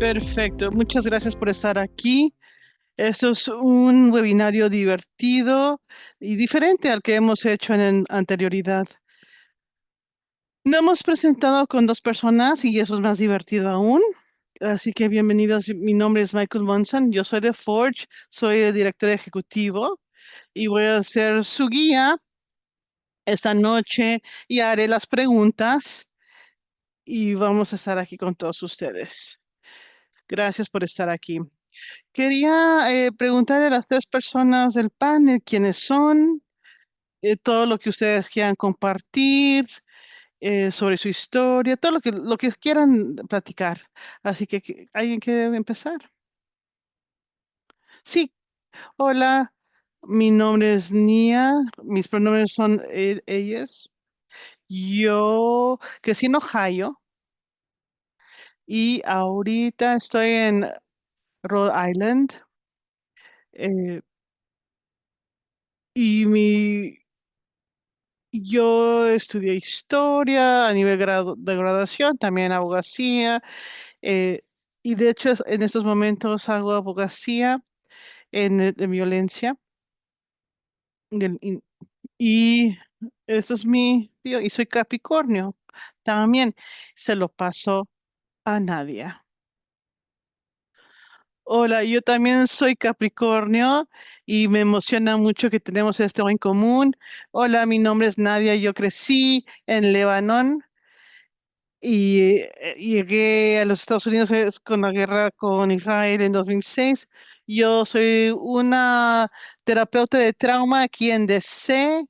Perfecto, muchas gracias por estar aquí. Esto es un webinario divertido y diferente al que hemos hecho en anterioridad. Nos hemos presentado con dos personas y eso es más divertido aún. Así que bienvenidos. Mi nombre es Michael Monson. Yo soy de Forge, soy el director ejecutivo y voy a ser su guía esta noche y haré las preguntas y vamos a estar aquí con todos ustedes. Gracias por estar aquí. Quería preguntarle a las tres personas del panel quiénes son, todo lo que ustedes quieran compartir sobre su historia, todo lo que quieran platicar. Así que, ¿alguien quiere empezar? Sí, hola, mi nombre es Nia, mis pronombres son ellas. Yo crecí en Ohio y ahorita estoy en Rhode Island. eh, y yo estudié historia a nivel de graduación, también abogacía, eh, y de hecho en estos momentos hago abogacía de violencia. Y, y esto es y soy Capricornio. También se lo paso a Nadia. Hola, yo también soy Capricornio y me emociona mucho que tenemos esto en común. Hola, mi nombre es Nadia, yo crecí en Lebanon y llegué a los Estados Unidos con la guerra con Israel en 2006. Yo soy una terapeuta de trauma aquí en DC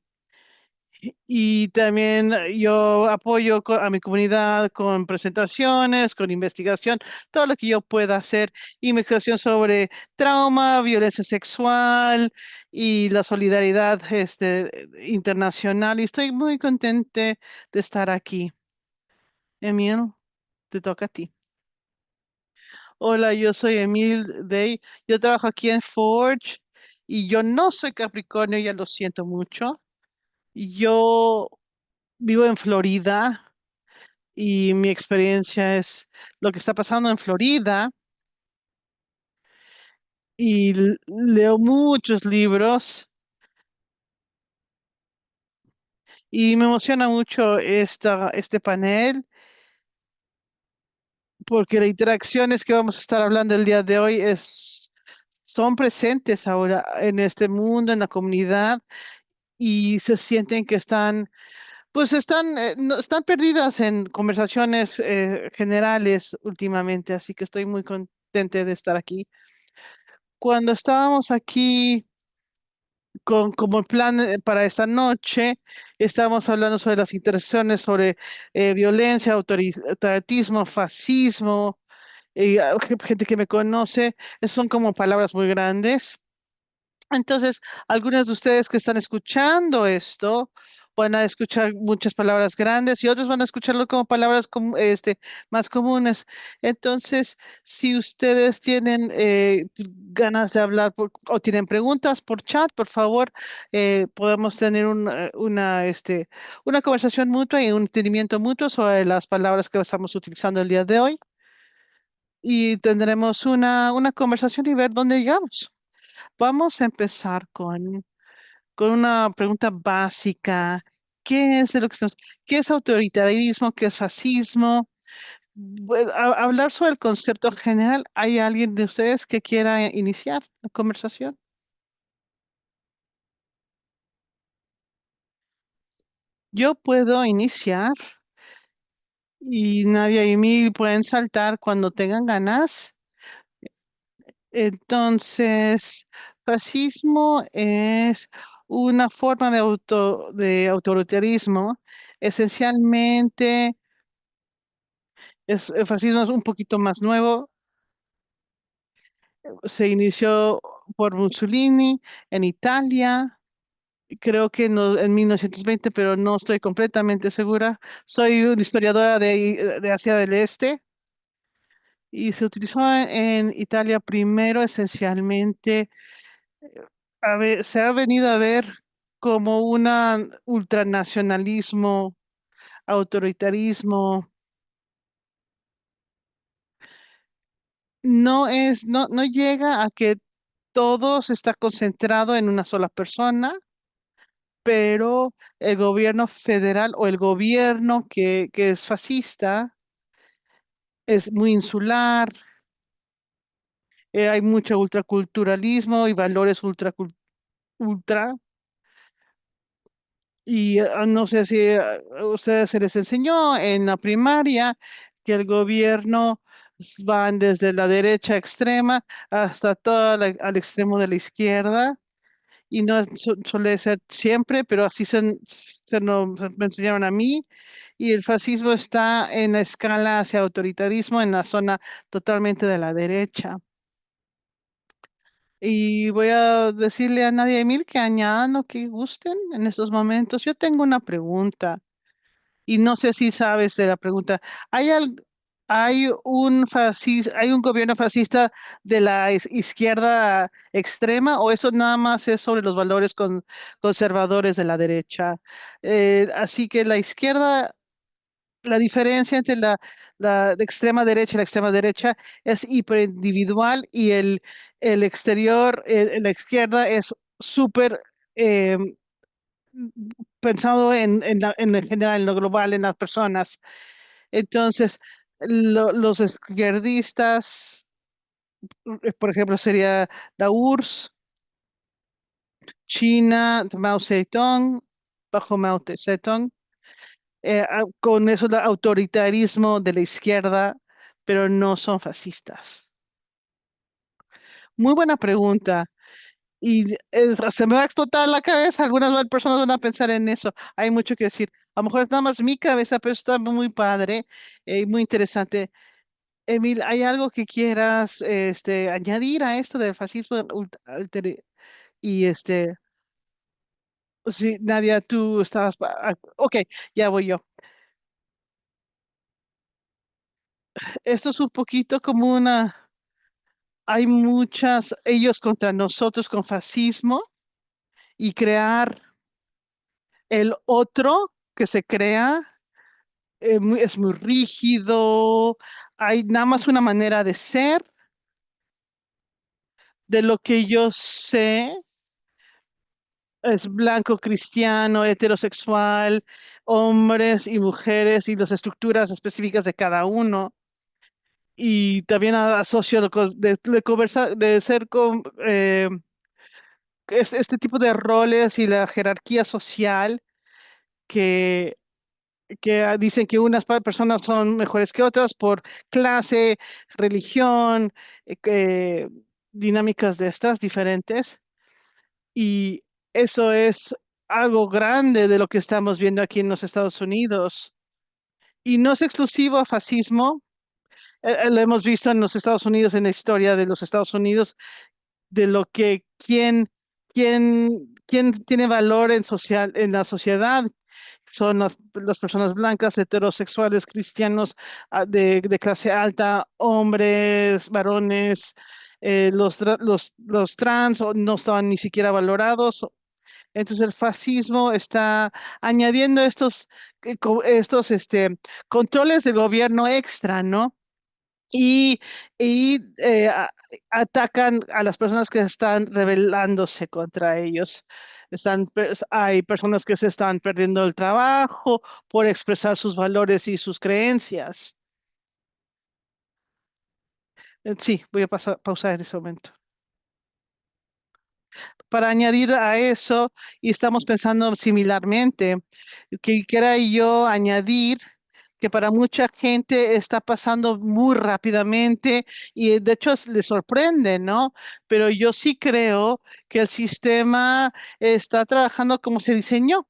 y también yo apoyo a mi comunidad con presentaciones, con investigación, todo lo que yo pueda hacer, investigación sobre trauma, violencia sexual y la solidaridad internacional. Y estoy muy contenta de estar aquí. Emil, te toca a ti. Hola, yo soy Emil Day. Yo trabajo aquí en Forge y yo no soy Capricornio, ya lo siento mucho. Yo vivo en Florida y mi experiencia es lo que está pasando en Florida y leo muchos libros y me emociona mucho este panel porque las interacciones que vamos a estar hablando el día de hoy son presentes ahora en este mundo, en la comunidad y se sienten que están perdidas en conversaciones generales últimamente, así que estoy muy contenta de estar aquí. Cuando estábamos aquí como el plan para esta noche, estábamos hablando sobre las intersecciones, sobre violencia, autoritarismo, fascismo, y gente que me conoce, son como palabras muy grandes. Entonces, algunos de ustedes que están escuchando esto van a escuchar muchas palabras grandes y otros van a escucharlo como palabras más comunes. Entonces, si ustedes tienen ganas de hablar o tienen preguntas por chat, por favor, podemos tener una conversación mutua y un entendimiento mutuo sobre las palabras que estamos utilizando el día de hoy y tendremos una conversación y ver dónde llegamos. Vamos a empezar con una pregunta básica. ¿Qué es de lo que estamos- ¿Qué es autoritarismo? ¿Qué es fascismo? Hablar sobre el concepto general. ¿Hay alguien de ustedes que quiera iniciar la conversación? Yo puedo iniciar y Nadia y Mil pueden saltar cuando tengan ganas. Entonces, fascismo es una forma de autoritarismo. Esencialmente, el fascismo es un poquito más nuevo. Se inició por Mussolini en Italia, creo que en 1920, pero no estoy completamente segura. Soy una historiadora de Asia del Este y se utilizó en Italia primero esencialmente. Se ha venido a ver como un ultranacionalismo, autoritarismo no llega a que todo se está concentrado en una sola persona, pero el gobierno federal o el gobierno que es fascista es muy insular, hay mucho ultraculturalismo y valores ultra, y no sé si a ustedes se les enseñó en la primaria que el gobierno van desde la derecha extrema hasta al extremo de la izquierda, y no suele ser siempre, pero así me enseñaron a mí, y el fascismo está en la escala hacia autoritarismo en la zona totalmente de la derecha. Y voy a decirle a Nadia Emil que añadan lo que gusten en estos momentos. Yo tengo una pregunta y no sé si sabes de la pregunta. ¿Hay un gobierno fascista de la izquierda extrema, o eso nada más es sobre los valores conservadores de la derecha? Así que la izquierda, la diferencia entre la de extrema derecha y la extrema derecha es hiperindividual, y el exterior, la izquierda es súper eh, pensado en el general, en lo global, en las personas. Entonces, los izquierdistas, por ejemplo, sería la URSS, China, Mao Zedong, bajo Mao Zedong, con eso el autoritarismo de la izquierda, pero no son fascistas. Muy buena pregunta. Y se me va a explotar la cabeza. Algunas personas van a pensar en eso. Hay mucho que decir. A lo mejor es nada más mi cabeza, pero está muy padre y muy interesante. Emil, ¿hay algo que quieras añadir a esto del fascismo y sí, Nadia, tú estabas, ok, ya voy yo. Esto es un poquito como hay muchas, ellos contra nosotros con fascismo, y crear el otro que se crea, es muy rígido, hay nada más una manera de ser, de lo que yo sé, es blanco, cristiano, heterosexual, hombres y mujeres y las estructuras específicas de cada uno. Y también asocio de ser con este tipo de roles y la jerarquía social que, dicen que unas personas son mejores que otras por clase, religión, que dinámicas de estas diferentes. Y eso es algo grande de lo que estamos viendo aquí en los Estados Unidos. Y no es exclusivo a fascismo, lo hemos visto en los Estados Unidos, en la historia de los Estados Unidos, de lo que quién tiene valor en la sociedad. Son las personas blancas, heterosexuales, cristianos, de clase alta, hombres, varones, los trans no estaban ni siquiera valorados. Entonces el fascismo está añadiendo estos controles de gobierno extra, ¿no? Y, y atacan a las personas que están rebelándose contra ellos. Hay personas que se están perdiendo el trabajo por expresar sus valores y sus creencias. Sí, voy a pausar en ese momento. Para añadir a eso, y estamos pensando similarmente, que quisiera yo añadir que para mucha gente está pasando muy rápidamente, y de hecho le sorprende, ¿no? Pero yo sí creo que el sistema está trabajando como se diseñó,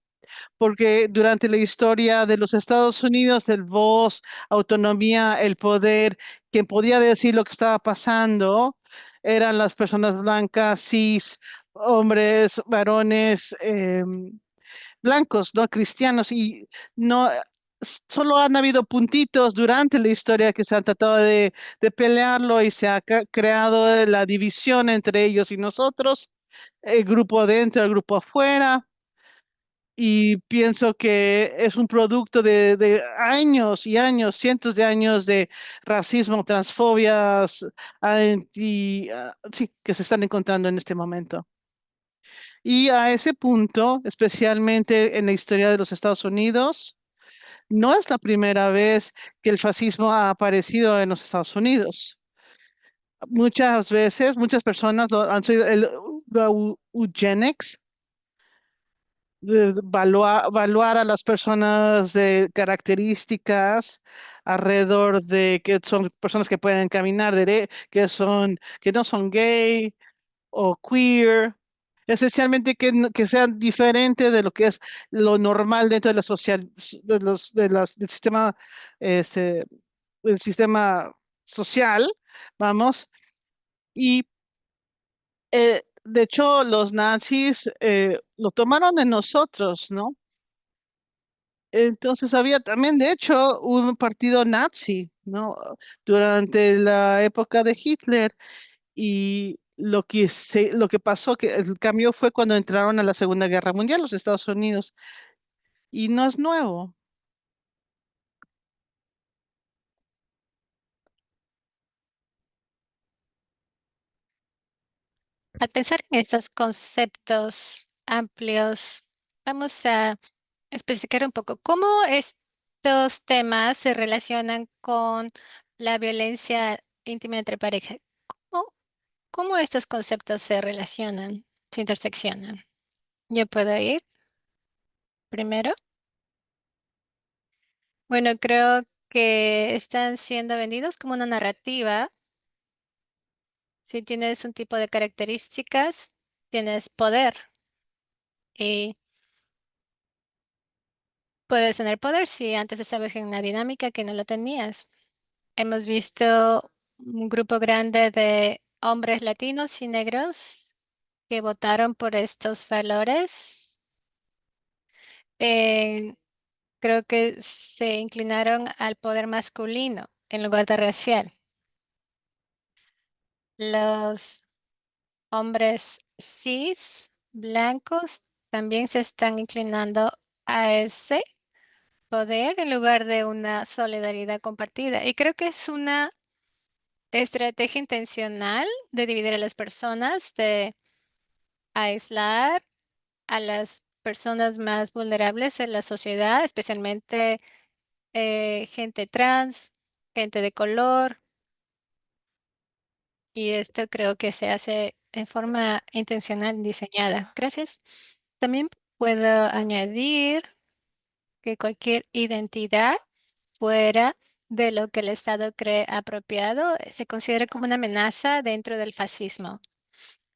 porque durante la historia de los Estados Unidos, el voz, autonomía, el poder, quien podía decir lo que estaba pasando, eran las personas blancas, cis, hombres, varones, blancos, no cristianos, y no. Solo han habido puntitos durante la historia que se han tratado de pelearlo, y se ha creado la división entre ellos y nosotros, el grupo adentro, el grupo afuera. y pienso que es un producto de años y años, cientos de años de racismo, transfobias, sí, que se están encontrando en este momento. Y a ese punto, especialmente en la historia de los Estados Unidos, no es la primera vez que el fascismo ha aparecido en los Estados Unidos. Muchas veces, muchas personas han sido la eugenics, de evaluar a las personas de características alrededor de que son personas que pueden caminar, que no son gay o queer, esencialmente que sean diferentes de lo que es lo normal dentro de la social, este, del sistema social, vamos, y de hecho los nazis lo tomaron de nosotros, ¿no? Entonces había también, de hecho, un partido nazi, ¿no? Durante la época de Hitler y lo que pasó, que el cambio fue cuando entraron a la Segunda Guerra Mundial los Estados Unidos y no es nuevo. Al pensar en estos conceptos amplios, vamos a especificar un poco cómo estos temas se relacionan con la violencia íntima entre pareja. ¿Cómo, cómo estos conceptos se relacionan, se interseccionan? Yo puedo ir primero. Bueno, creo que están siendo vendidos como una narrativa. Si tienes un tipo de características, tienes poder y puedes tener poder si antes estabas en una dinámica que no lo tenías. Hemos visto un grupo grande de hombres latinos y negros que votaron por estos valores. Eh, Creo que se inclinaron al poder masculino en lugar de racial. Los hombres cis, blancos, también se están inclinando a ese poder en lugar de una solidaridad compartida. Y creo que es una estrategia intencional de dividir a las personas, de aislar a las personas más vulnerables en la sociedad, especialmente gente trans, gente de color. Y esto creo que se hace en forma intencional y diseñada. Gracias. También puedo añadir que cualquier identidad fuera de lo que el Estado cree apropiado se considera como una amenaza dentro del fascismo.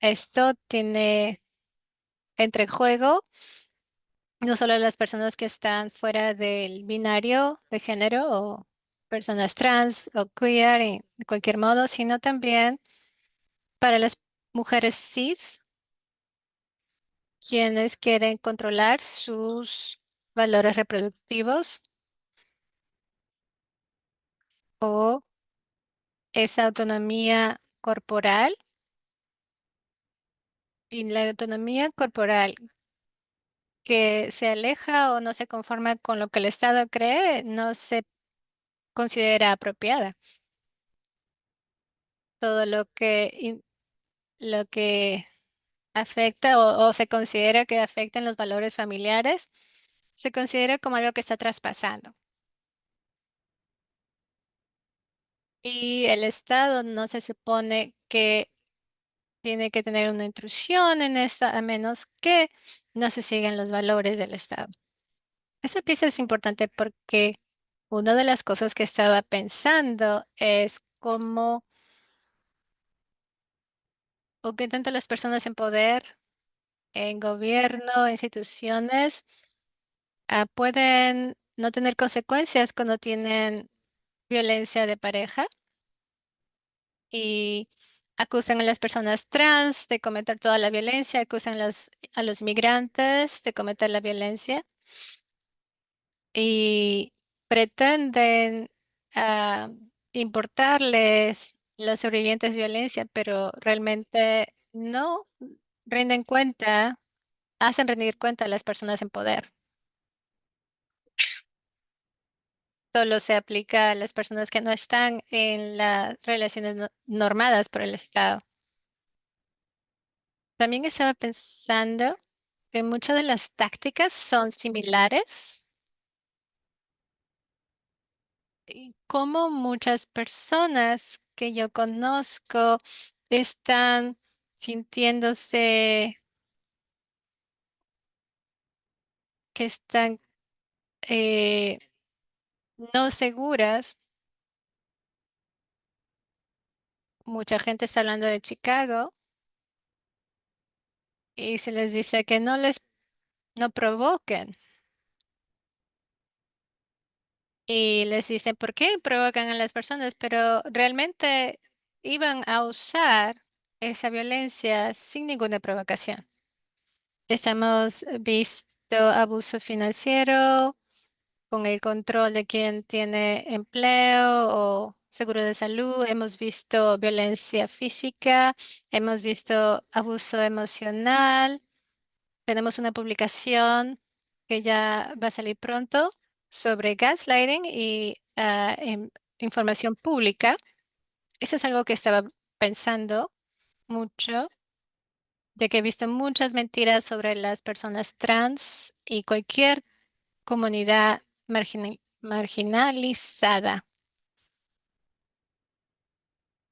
Esto tiene entre juego no solo las personas que están fuera del binario de género o personas trans o queer en cualquier modo, sino también para las mujeres cis, quienes quieren controlar sus valores reproductivos o esa autonomía corporal. Y la autonomía corporal que se aleja o no se conforma con lo que el Estado cree, no se considera apropiada. Todo lo que afecta o se considera que afectan los valores familiares, se considera como algo que está traspasando. Y el Estado no se supone que tiene que tener una intrusión en esto, a menos que no se sigan los valores del Estado. Esa pieza es importante porque una de las cosas que estaba pensando es cómo o qué tanto las personas en poder, en gobierno, instituciones, pueden no tener consecuencias cuando tienen violencia de pareja y acusan a las personas trans de cometer toda la violencia, acusan a los migrantes de cometer la violencia y pretenden ah, importarles los sobrevivientes de violencia, pero realmente no rinden cuenta hacen rendir cuenta a las personas en poder. Solo se aplica a las personas que no están en las relaciones normadas por el Estado. También estaba pensando que muchas de las tácticas son similares y como muchas personas que yo conozco están sintiéndose que están eh, no seguras. Mucha gente está hablando de Chicago y se les dice que no provoquen. Y les dicen, ¿por qué provocan a las personas? Pero realmente iban a usar esa violencia sin ninguna provocación. Hemos visto abuso financiero con el control de quien tiene empleo o seguro de salud. Hemos visto violencia física, hemos visto abuso emocional. Tenemos una publicación que ya va a salir pronto sobre gaslighting y información pública. Eso es algo que estaba pensando mucho, de que he visto muchas mentiras sobre las personas trans y cualquier comunidad marginalizada.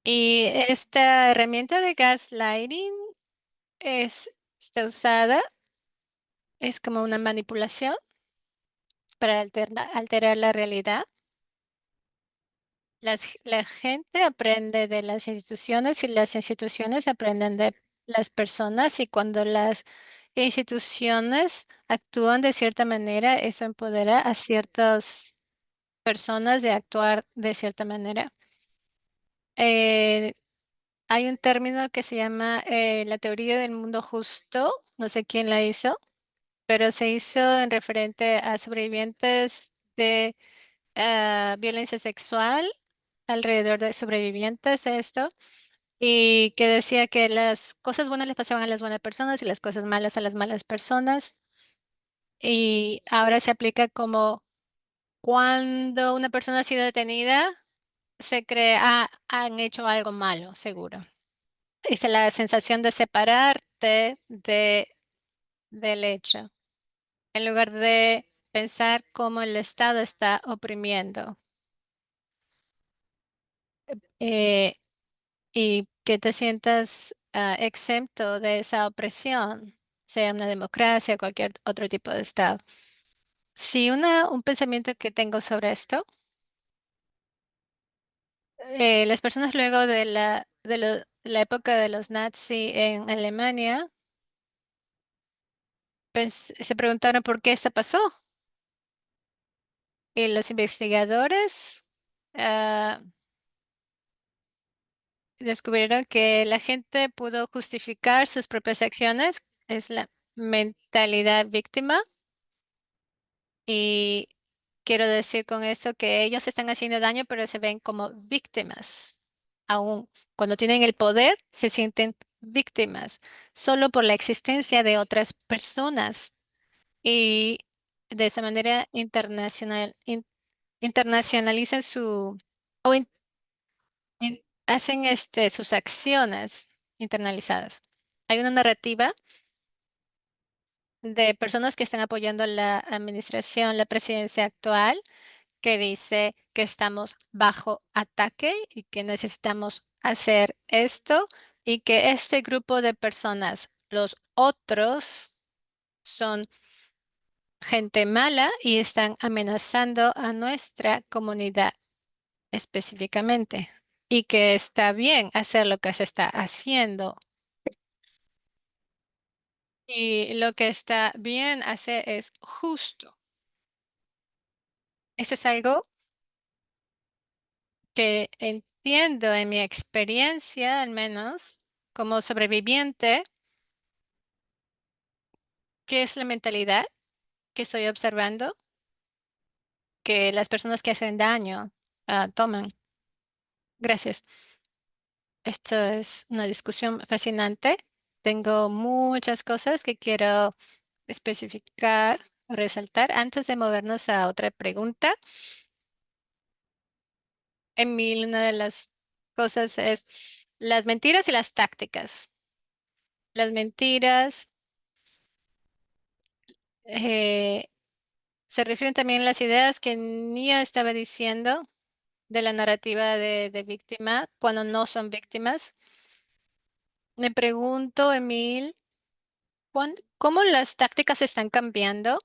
Y esta herramienta de gaslighting está usada, es como una manipulación para alterar la realidad. La gente aprende de las instituciones y las instituciones aprenden de las personas y cuando las instituciones actúan de cierta manera, eso empodera a ciertas personas de actuar de cierta manera. Eh, Hay un término que se llama la teoría del mundo justo, no sé quién la hizo, pero se hizo en referente a sobrevivientes de violencia sexual alrededor de sobrevivientes a esto y que decía que las cosas buenas les pasaban a las buenas personas y las cosas malas a las malas personas. Y ahora se aplica como cuando una persona ha sido detenida, se cree, ah, han hecho algo malo, seguro. Es la sensación de separarte del hecho, en lugar de pensar cómo el Estado está oprimiendo. Eh, y que te sientas exento de esa opresión, sea una democracia o cualquier otro tipo de Estado. Sí, un pensamiento que tengo sobre esto, las personas luego la época de los nazis en Alemania se preguntaron por qué esto pasó y los investigadores ah, descubrieron que la gente pudo justificar sus propias acciones, es la mentalidad víctima. Y quiero decir con esto que ellos están haciendo daño, pero se ven como víctimas. Aún cuando tienen el poder, se sienten víctimas solo por la existencia de otras personas. Y de esa manera internacionalizan o hacen sus acciones internalizadas. Hay una narrativa de personas que están apoyando la administración, la presidencia actual que dice que estamos bajo ataque y que necesitamos hacer esto y que este grupo de personas, los otros, son gente mala y están amenazando a nuestra comunidad específicamente y que está bien hacer lo que se está haciendo. Y lo que está bien hacer es justo. Eso es algo que entiendo en mi experiencia, al menos como sobreviviente, que es la mentalidad que estoy observando que las personas que hacen daño toman. Gracias. Esto es una discusión fascinante. Tengo muchas cosas que quiero especificar, resaltar. Antes de movernos a otra pregunta, Emil, una de las cosas es las mentiras y las tácticas. Las mentiras eh, se refieren también a las ideas que Nia estaba diciendo de la narrativa de víctima cuando no son víctimas. Me pregunto, Emil, ¿cómo las tácticas están cambiando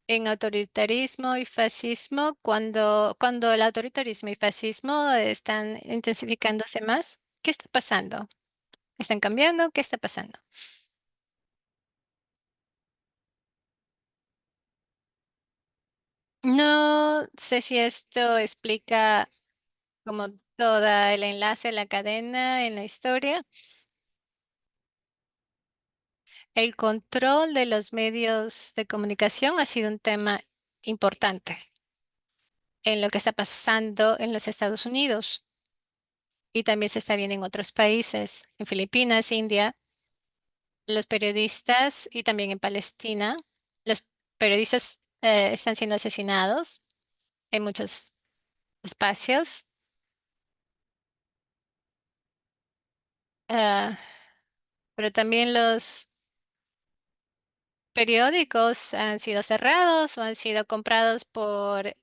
en autoritarismo y fascismo cuando el autoritarismo y fascismo están intensificándose más? ¿Qué está pasando? ¿Están cambiando? ¿Qué está pasando? No sé si esto explica como todo el enlace, la cadena en la historia. El control de los medios de comunicación ha sido un tema importante en lo que está pasando en los Estados Unidos y también se está viendo en otros países, en Filipinas, India, los periodistas y también en Palestina. Los periodistas están siendo asesinados en muchos espacios, ah, pero también los periódicos han sido cerrados o han sido comprados por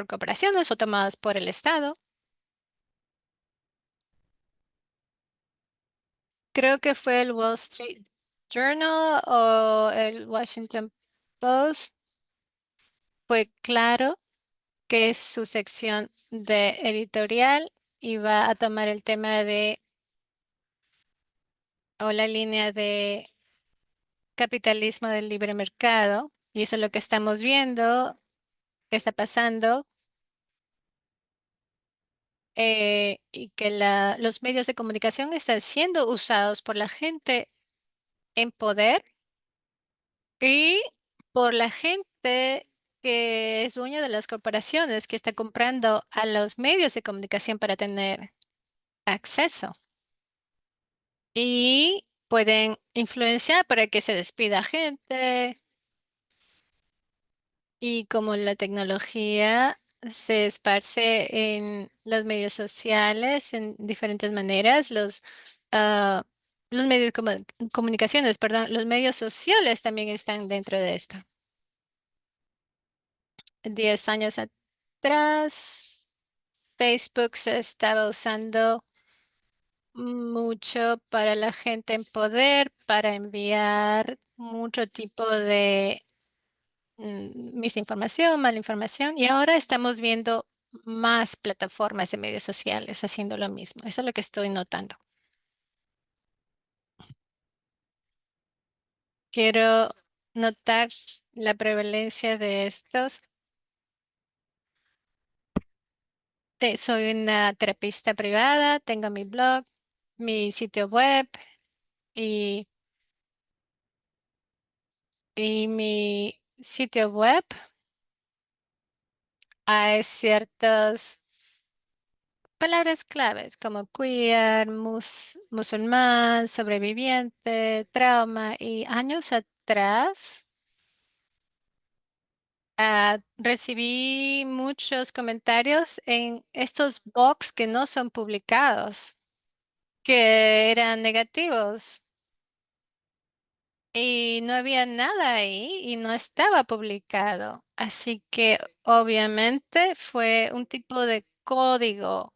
corporaciones o tomados por el Estado. Creo que fue el Wall Street Journal o el Washington Post. Fue claro que su sección de editorial iba a tomar el tema de o la línea de capitalismo del libre mercado. Y eso es lo que estamos viendo, que está pasando, y que los medios de comunicación están siendo usados por la gente en poder y por la gente que es dueña de las corporaciones, que está comprando a los medios de comunicación para tener acceso. Y pueden influenciar para que se despida gente. Y como la tecnología se esparce en los medios sociales en diferentes maneras, ah, los medios de comunicaciones, perdón, los medios sociales también están dentro de esto. 10 años atrás, Facebook se estaba usando mucho para la gente en poder, para enviar mucho tipo de misinformación, mala información, y ahora estamos viendo más plataformas de medios sociales haciendo lo mismo. Eso es lo que estoy notando. Quiero notar la prevalencia de estos. Soy una terapista privada, tengo mi blog, mi sitio web y, y mi sitio web hay ciertas palabras claves como queer, musulmán, sobreviviente, trauma y años atrás recibí muchos comentarios en estos blogs que no son publicados, que eran negativos y no había nada ahí y no estaba publicado. Así que obviamente fue un tipo de código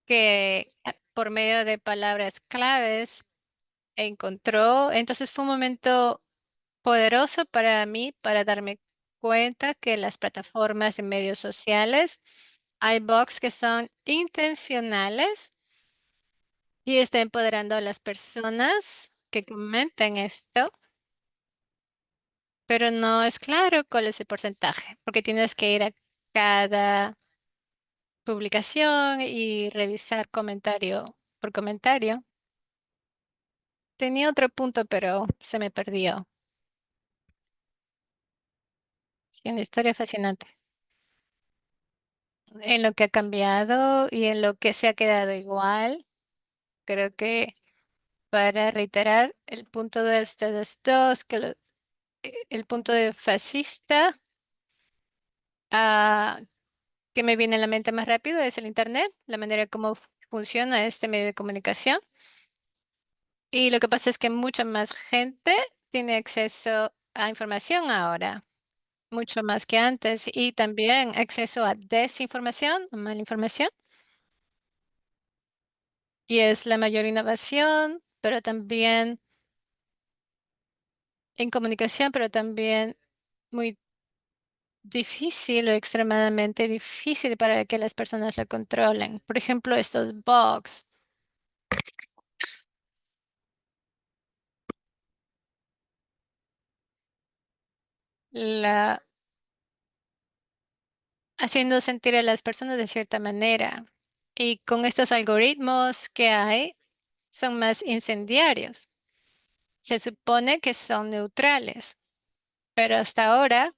que por medio de palabras claves encontró. Entonces fue un momento poderoso para mí para darme cuenta que las plataformas de medios sociales hay bots que son intencionales y está empoderando a las personas que comentan esto, pero no es claro cuál es el porcentaje, porque tienes que ir a cada publicación y revisar comentario por comentario. Tenía otro punto, pero se me perdió. Sí, una historia fascinante. En lo que ha cambiado y en lo que se ha quedado igual, creo que para reiterar el punto de ustedes dos, que el punto de fascista, ah, que me viene a la mente más rápido es el Internet, la manera como funciona este medio de comunicación. Y lo que pasa es que mucha más gente tiene acceso a información ahora, mucho más que antes, y también acceso a desinformación, a mala información. Y es la mayor innovación, pero también en comunicación, pero también muy difícil o extremadamente difícil para que las personas lo controlen. Por ejemplo, estos bugs, la, haciendo sentir a las personas de cierta manera. Y con estos algoritmos que hay, son más incendiarios. Se supone que son neutrales, pero hasta ahora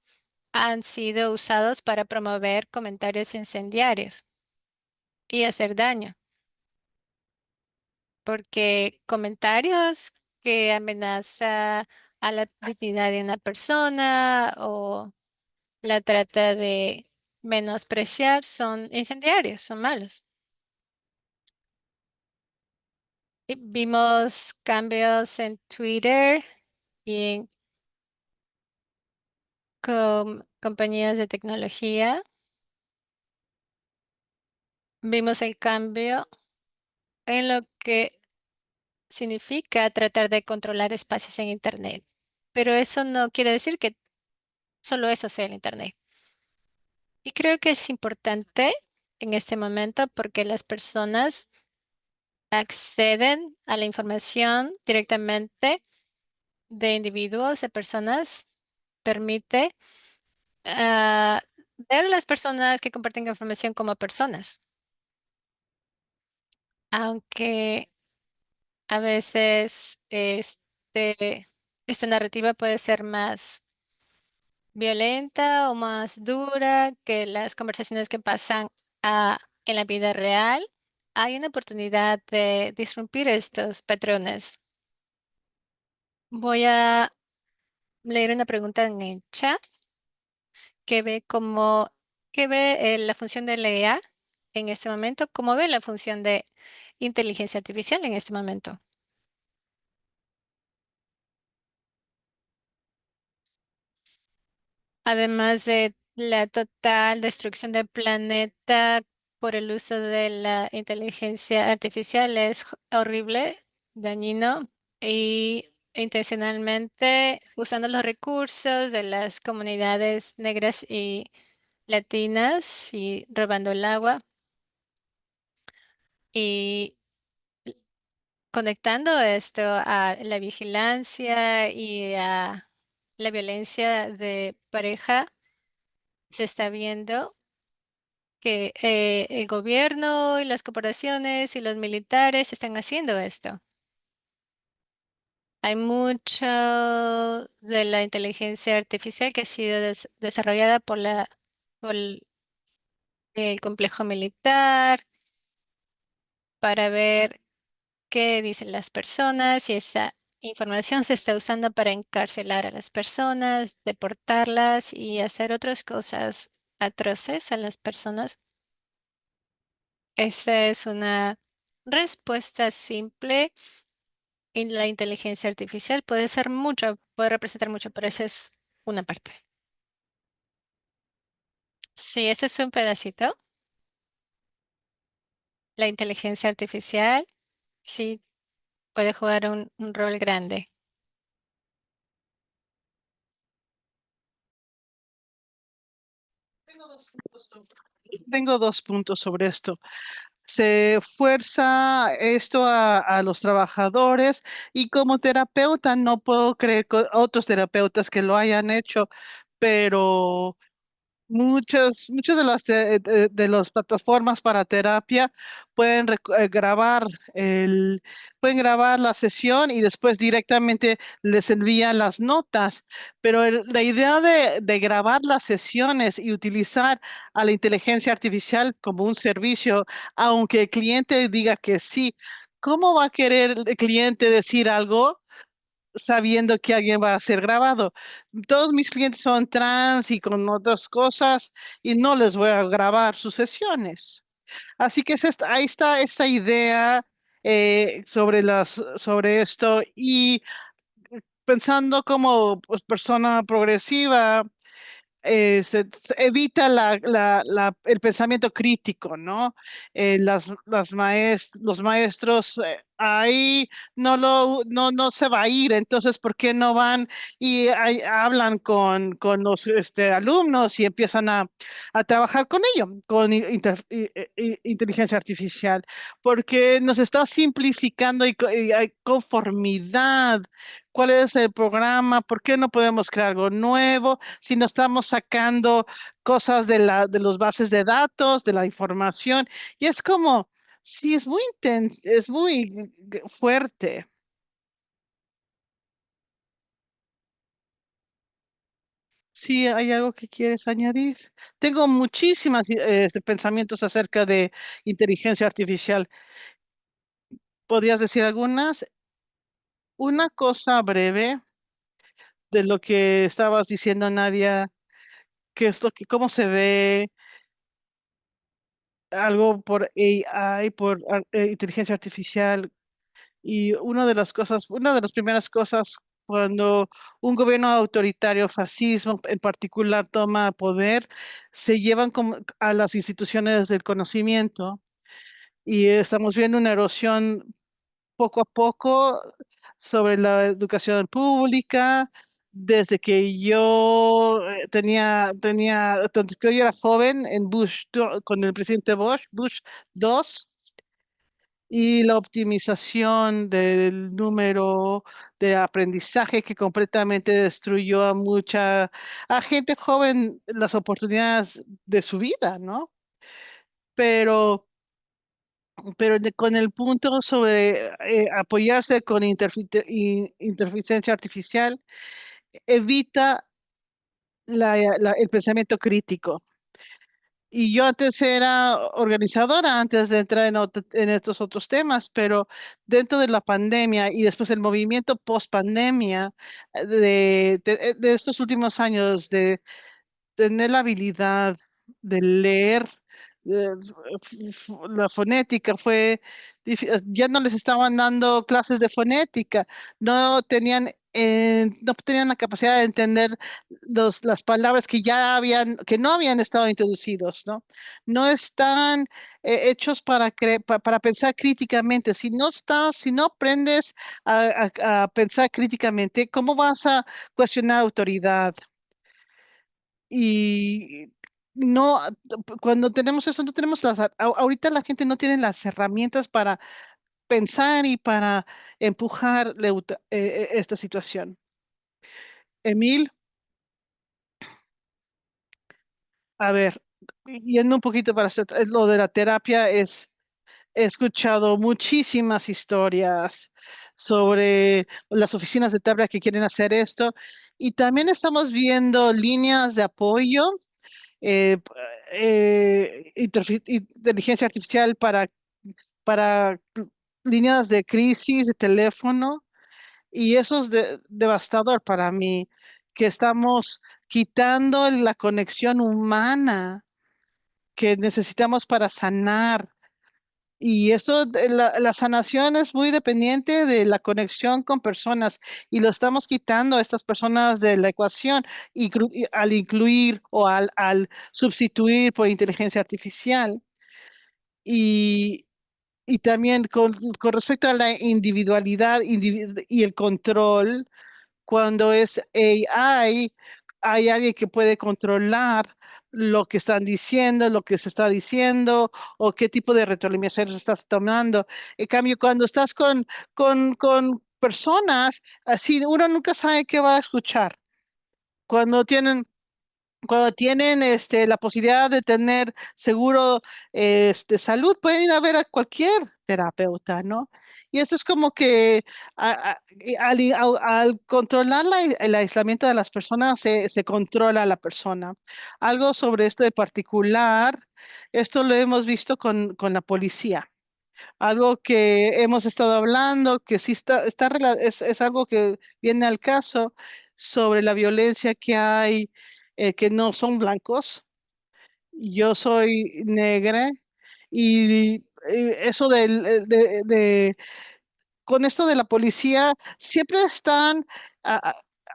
han sido usados para promover comentarios incendiarios y hacer daño, porque comentarios que amenaza a la dignidad de una persona o la trata de menospreciar son incendiarios, son malos. Y vimos cambios en Twitter y en compañías de tecnología. Vimos el cambio en lo que significa tratar de controlar espacios en Internet. Pero eso no quiere decir que solo eso sea el Internet. Y creo que es importante en este momento porque las personas acceden a la información directamente de individuos, de personas, permite ver a las personas que comparten información como personas, aunque a veces esta narrativa puede ser más violenta o más dura que las conversaciones que pasan en la vida real. Hay una oportunidad de disrumpir estos patrones. Voy a leer una pregunta en el chat que ve cómo, que ve la función de la IA en este momento, cómo ve la función de inteligencia artificial en este momento. Además de la total destrucción del planeta por el uso de la inteligencia artificial es horrible, dañino y intencionalmente usando los recursos de las comunidades negras y latinas y robando el agua y conectando esto a la vigilancia y a la violencia de pareja, se está viendo que el gobierno y las corporaciones y los militares están haciendo esto. Hay mucho de la inteligencia artificial que ha sido desarrollada por el complejo militar para ver qué dicen las personas y esa información se está usando para encarcelar a las personas, deportarlas y hacer otras cosas atroces a las personas. Esa es una respuesta simple y la inteligencia artificial puede ser mucho, puede representar mucho, pero esa es una parte. Sí, ese es un pedacito. La inteligencia artificial sí puede jugar un rol grande. Tengo dos puntos sobre esto. Se fuerza esto a los trabajadores y como terapeuta no puedo creer que otros terapeutas que lo hayan hecho, pero muchas de de las plataformas para terapia pueden pueden grabar la sesión y después directamente les envían las notas. Pero la idea de grabar las sesiones y utilizar a la inteligencia artificial como un servicio, aunque el cliente diga que sí. ¿cómo va a querer el cliente decir algo sabiendo que alguien va a ser grabado? Todos mis clientes son trans y con otras cosas y no les voy a grabar sus sesiones. Así que ahí está esta idea sobre esto y pensando como pues, persona progresiva, se evita el pensamiento crítico, ¿no? Los maestros ahí no se va a ir, entonces, ¿por qué no van y hablan con los alumnos y empiezan a trabajar con ello, con inteligencia artificial? Porque nos está simplificando y hay conformidad. ¿Cuál es el programa? ¿Por qué no podemos crear algo nuevo? Si no estamos sacando cosas de los bases de datos, de la información, y es como, sí, es muy intenso, es muy fuerte. Sí, hay algo que quieres añadir. Tengo muchísimas pensamientos acerca de inteligencia artificial. ¿Podrías decir algunas? Una cosa breve de lo que estabas diciendo, Nadia, que es cómo se ve algo por AI, por inteligencia artificial. Y una de las primeras cosas cuando un gobierno autoritario, fascismo en particular, toma poder, se llevan a las instituciones del conocimiento y estamos viendo una erosión poco a poco sobre la educación pública. Desde que yo tanto que yo era joven en con el presidente Bush 2, y la optimización del número de aprendizaje que completamente destruyó a gente joven las oportunidades de su vida, ¿no? Pero, con el punto sobre apoyarse con inteligencia artificial, evita el pensamiento crítico. Y yo antes era organizadora, antes de entrar en estos otros temas, pero dentro de la pandemia y después el movimiento post pandemia de estos últimos años, de tener la habilidad de leer, eh, la fonética ya no les estaban dando clases de fonética, no tenían la capacidad de entender las palabras que no habían estado introducidos, ¿no? No están hechos para pensar críticamente. Si no aprendes a pensar críticamente, ¿cómo vas a cuestionar autoridad? Y no, cuando tenemos eso, no tenemos ahorita la gente no tiene las herramientas para pensar y para empujar esta situación. Emil, a ver, yendo un poquito es lo de la terapia, he escuchado muchísimas historias sobre las oficinas de terapia que quieren hacer esto y también estamos viendo líneas de apoyo, eh, inteligencia artificial para líneas de crisis de teléfono, y eso es devastador para mí, que estamos quitando la conexión humana que necesitamos para sanar. Y la sanación es muy dependiente de la conexión con personas y lo estamos quitando a estas personas de la ecuación y al incluir o al sustituir por inteligencia artificial. Y, y también con respecto a la individualidad y el control, cuando es AI, hay alguien que puede controlar lo que están diciendo, lo que se está diciendo o qué tipo de retroalimentación estás tomando. En cambio, cuando estás con personas, así uno nunca sabe qué va a escuchar. Cuando tienen la posibilidad de tener seguro salud, pueden ir a ver a cualquier terapeuta, ¿no? Y eso es como que al controlar el aislamiento de las personas, se controla a la persona. Algo sobre esto de particular, esto lo hemos visto con la policía. Algo que hemos estado hablando, que sí es algo que viene al caso sobre la violencia que hay, que no son blancos. Yo soy negra y eso con esto de la policía, siempre están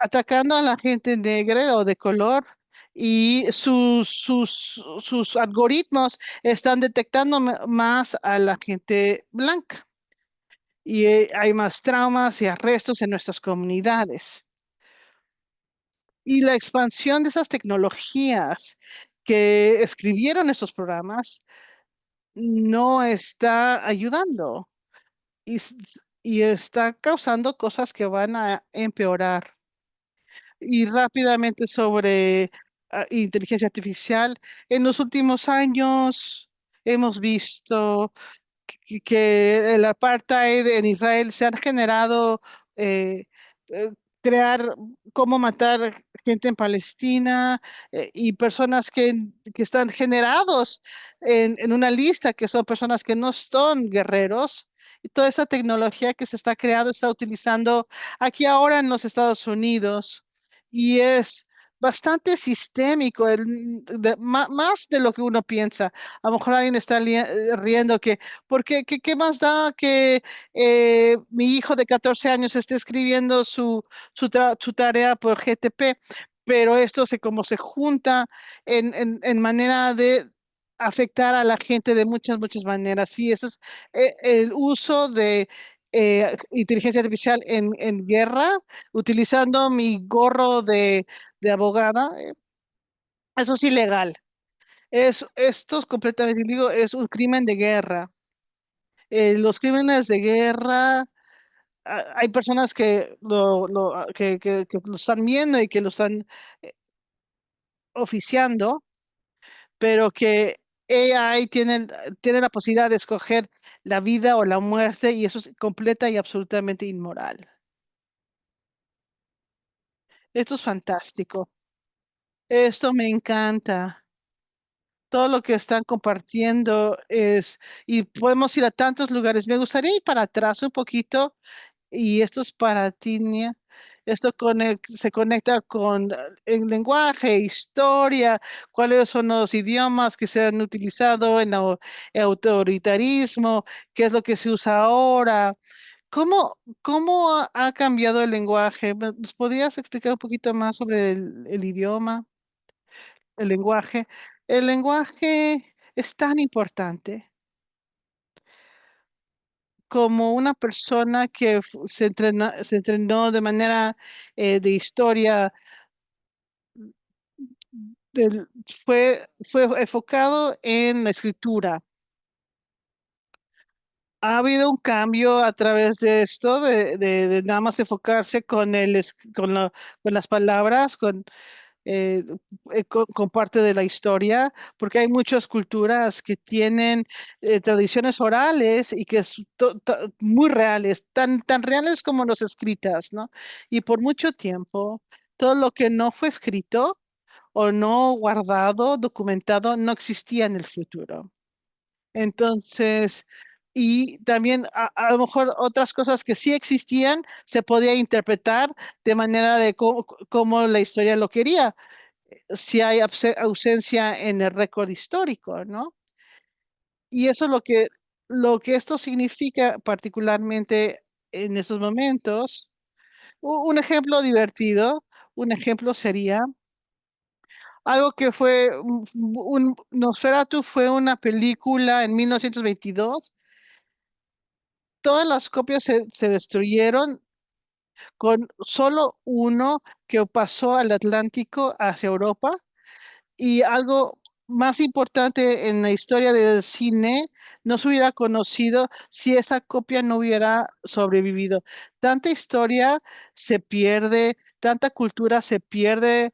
atacando a la gente negra o de color y sus algoritmos están detectando más a la gente blanca y hay más traumas y arrestos en nuestras comunidades. Y la expansión de esas tecnologías que escribieron estos programas no está ayudando y está causando cosas que van a empeorar. Y rápidamente sobre inteligencia artificial, en los últimos años hemos visto que el apartheid en Israel se han generado, eh, eh, crear cómo matar gente en Palestina y personas que están generados en una lista que son personas que no son guerreros. Y toda esa tecnología que se está creando está utilizando aquí ahora en los Estados Unidos y es bastante sistémico, más de lo que uno piensa. A lo mejor alguien está riendo que porque, ¿qué más da que mi hijo de 14 años esté escribiendo su tarea por GTP? Pero esto como se junta en manera de afectar a la gente de muchas, muchas maneras. Sí, eso es el uso de inteligencia artificial en guerra, utilizando mi gorro de abogada. Eso es ilegal. Esto es completamente, digo, es un crimen de guerra. Los crímenes de guerra, hay personas que que lo están viendo y que lo están eh, oficiando, pero que AI tiene la posibilidad de escoger la vida o la muerte y eso es completa y absolutamente inmoral. Esto es fantástico. Esto me encanta. Todo lo que están compartiendo y podemos ir a tantos lugares. Me gustaría ir para atrás un poquito. Y esto es para ti, Nia. Esto se conecta con el lenguaje, historia, cuáles son los idiomas que se han utilizado en el autoritarismo, qué es lo que se usa ahora. ¿Cómo ha cambiado el lenguaje? ¿Nos podrías explicar un poquito más sobre el idioma, el lenguaje? El lenguaje es tan importante como una persona que se entrenó de manera de historia, fue enfocado en la escritura. Ha habido un cambio a través de esto, de nada más enfocarse con las palabras, con parte de la historia, porque hay muchas culturas que tienen tradiciones orales y que es muy reales, tan reales como las escritas, ¿no? Y por mucho tiempo, todo lo que no fue escrito o no guardado, documentado, no existía en el futuro. Entonces, y también a lo mejor otras cosas que sí existían se podía interpretar de manera de cómo la historia lo quería si hay ausencia en el récord histórico, ¿no? Y eso es lo que esto significa particularmente en estos momentos. Un ejemplo divertido, un ejemplo sería algo que fue Nosferatu fue una película en 1922. Todas las copias se destruyeron con solo uno que pasó al Atlántico hacia Europa. Y algo más importante en la historia del cine, no se hubiera conocido si esa copia no hubiera sobrevivido. Tanta historia se pierde, tanta cultura se pierde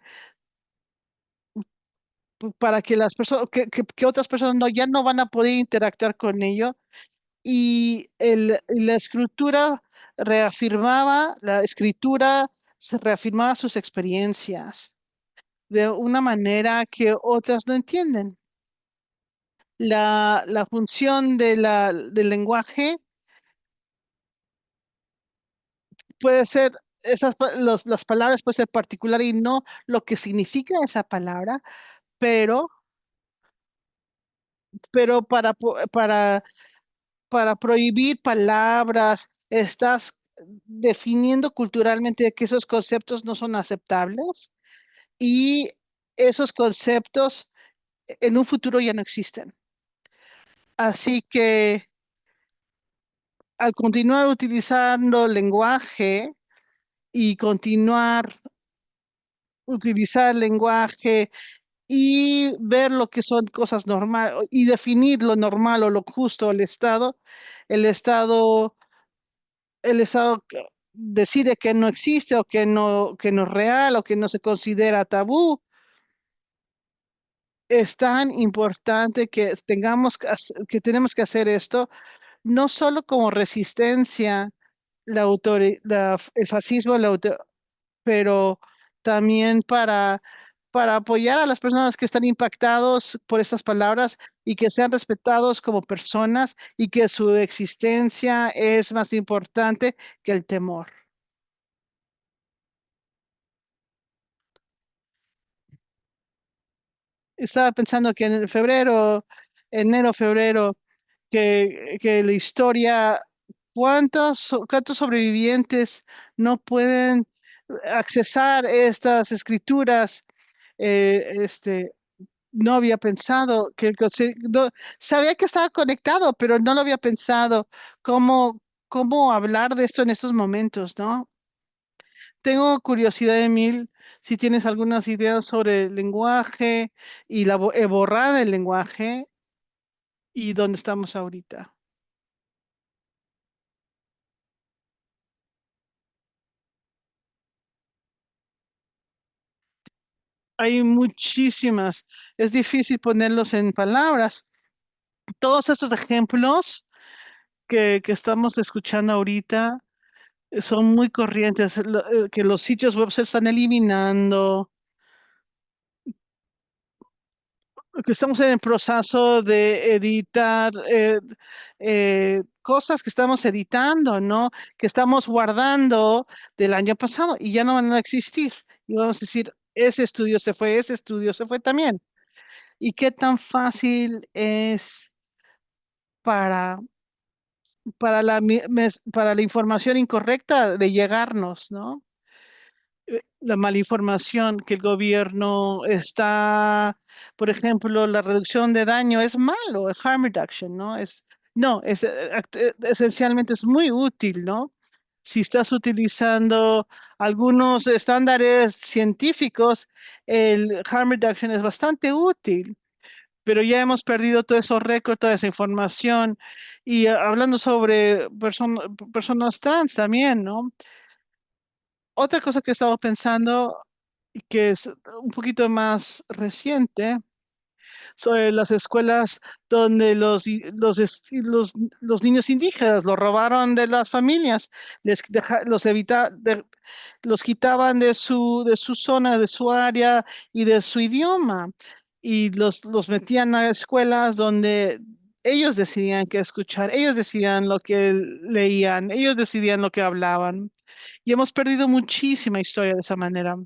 para que las personas, que otras personas ya no van a poder interactuar con ello. Y la escritura la escritura se reafirmaba sus experiencias de una manera que otras no entienden. la función del lenguaje puede ser, las palabras pueden ser particular y no lo que significa esa palabra, pero, pero para prohibir palabras, estás definiendo culturalmente que esos conceptos no son aceptables y esos conceptos en un futuro ya no existen. Así que al continuar utilizando lenguaje y continuar utilizar lenguaje y ver lo que son cosas normales y definir lo normal o lo justo el Estado, el Estado decide que no existe o que no es real o que no se considera tabú. Es tan importante que que tenemos que hacer esto, no solo como resistencia, el fascismo, pero también para apoyar a las personas que están impactados por estas palabras y que sean respetados como personas y que su existencia es más importante que el temor. Estaba pensando que en febrero, enero, febrero, que la historia, cuántos sobrevivientes no pueden accesar estas escrituras? Este, no había pensado sabía que estaba conectado, pero no lo había pensado cómo hablar de esto en estos momentos, ¿no? Tengo curiosidad, Emil, si tienes algunas ideas sobre el lenguaje y borrar el lenguaje y dónde estamos ahorita. Hay muchísimas, es difícil ponerlos en palabras. Todos estos ejemplos que estamos escuchando ahorita son muy corrientes, que los sitios web se están eliminando, que estamos en el proceso de editar cosas que estamos editando, ¿no? Que estamos guardando del año pasado y ya no van a existir. Y vamos a decir, ese estudio se fue también. ¿Y qué tan fácil es para, para la información incorrecta de llegarnos, ¿no? La malinformación que el gobierno está, por ejemplo, la reducción de daño es malo, el harm reduction, ¿no? No, esencialmente es muy útil, ¿no? Si estás utilizando algunos estándares científicos, el harm reduction es bastante útil, pero ya hemos perdido todos esos récords, toda esa información. Y hablando sobre personas trans también, ¿no? Otra cosa que he estado pensando, y que es un poquito más reciente, sobre las escuelas donde los niños indígenas los robaron de las familias, los quitaban de su zona, de su área y de su idioma, y los metían a escuelas donde ellos decidían qué escuchar, ellos decidían lo que leían, ellos decidían lo que hablaban. Y hemos perdido muchísima historia de esa manera.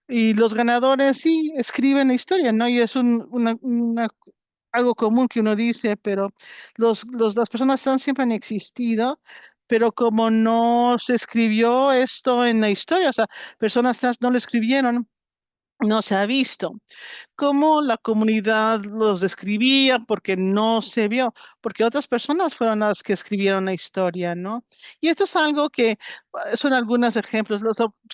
Y los ganadores sí escriben la historia, ¿no? Y es algo común que uno dice, pero las personas trans siempre han existido, pero como no se escribió esto en la historia, o sea, personas trans no lo escribieron, no se ha visto cómo la comunidad los describía, porque no se vio, porque otras personas fueron las que escribieron la historia, ¿no? Y esto es algo que son algunos ejemplos.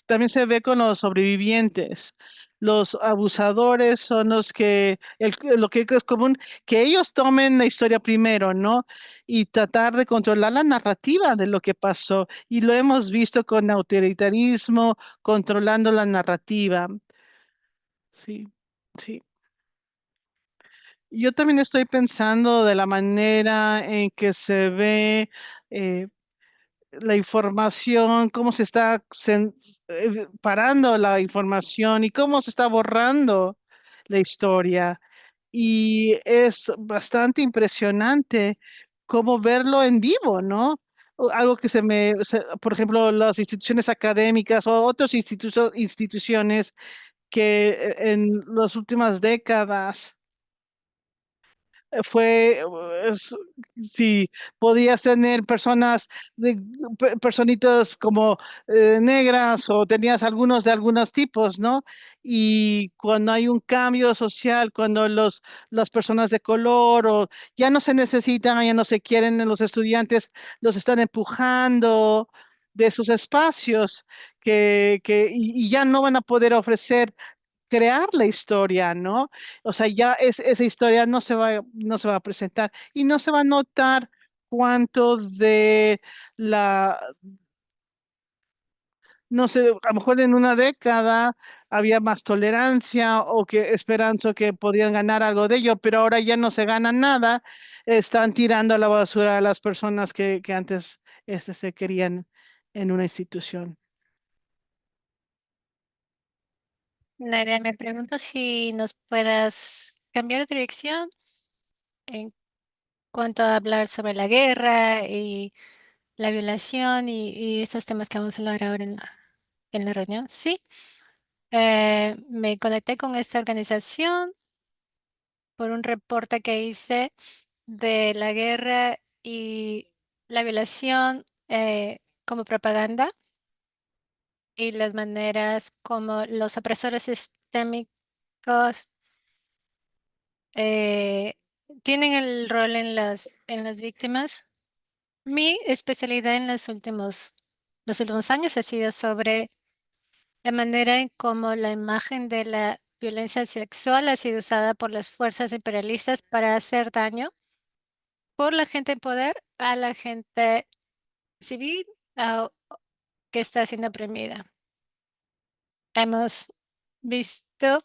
También se ve con los sobrevivientes. Los abusadores son los lo que es común, que ellos tomen la historia primero, ¿no? Y tratar de controlar la narrativa de lo que pasó. Y lo hemos visto con autoritarismo, controlando la narrativa. Sí, sí. Yo también estoy pensando de la manera en que se ve eh, la información, cómo se está parando la información y cómo se está borrando la historia. y es bastante impresionante cómo verlo en vivo, ¿no? Algo que por ejemplo, las instituciones académicas o otras instituciones que en las últimas décadas fue, si podías tener personas, personitas como negras o tenías algunos de algunos tipos, ¿no? Y cuando hay un cambio social, cuando las personas de color o ya no se necesitan, ya no se quieren, los estudiantes los están empujando de esos espacios y ya no van a poder ofrecer crear la historia, ¿no? O sea, esa historia no se va a presentar y no se va a notar cuánto de la, no sé, a lo mejor en una década había más tolerancia o que esperanza que podían ganar algo de ello, pero ahora ya no se gana nada, están tirando a la basura a las personas que antes se querían en una institución. Nadia, me pregunto si nos puedas cambiar de dirección en cuanto a hablar sobre la guerra y la violación y estos temas que vamos a hablar ahora en la reunión. Sí, me conecté con esta organización por un reporte que hice de la guerra y la violación como propaganda y las maneras como los opresores sistémicos eh, tienen el rol en en las víctimas. Mi especialidad en los últimos años ha sido sobre la manera en cómo la imagen de la violencia sexual ha sido usada por las fuerzas imperialistas para hacer daño por la gente en poder a la gente civil ah, que está siendo oprimida. Hemos visto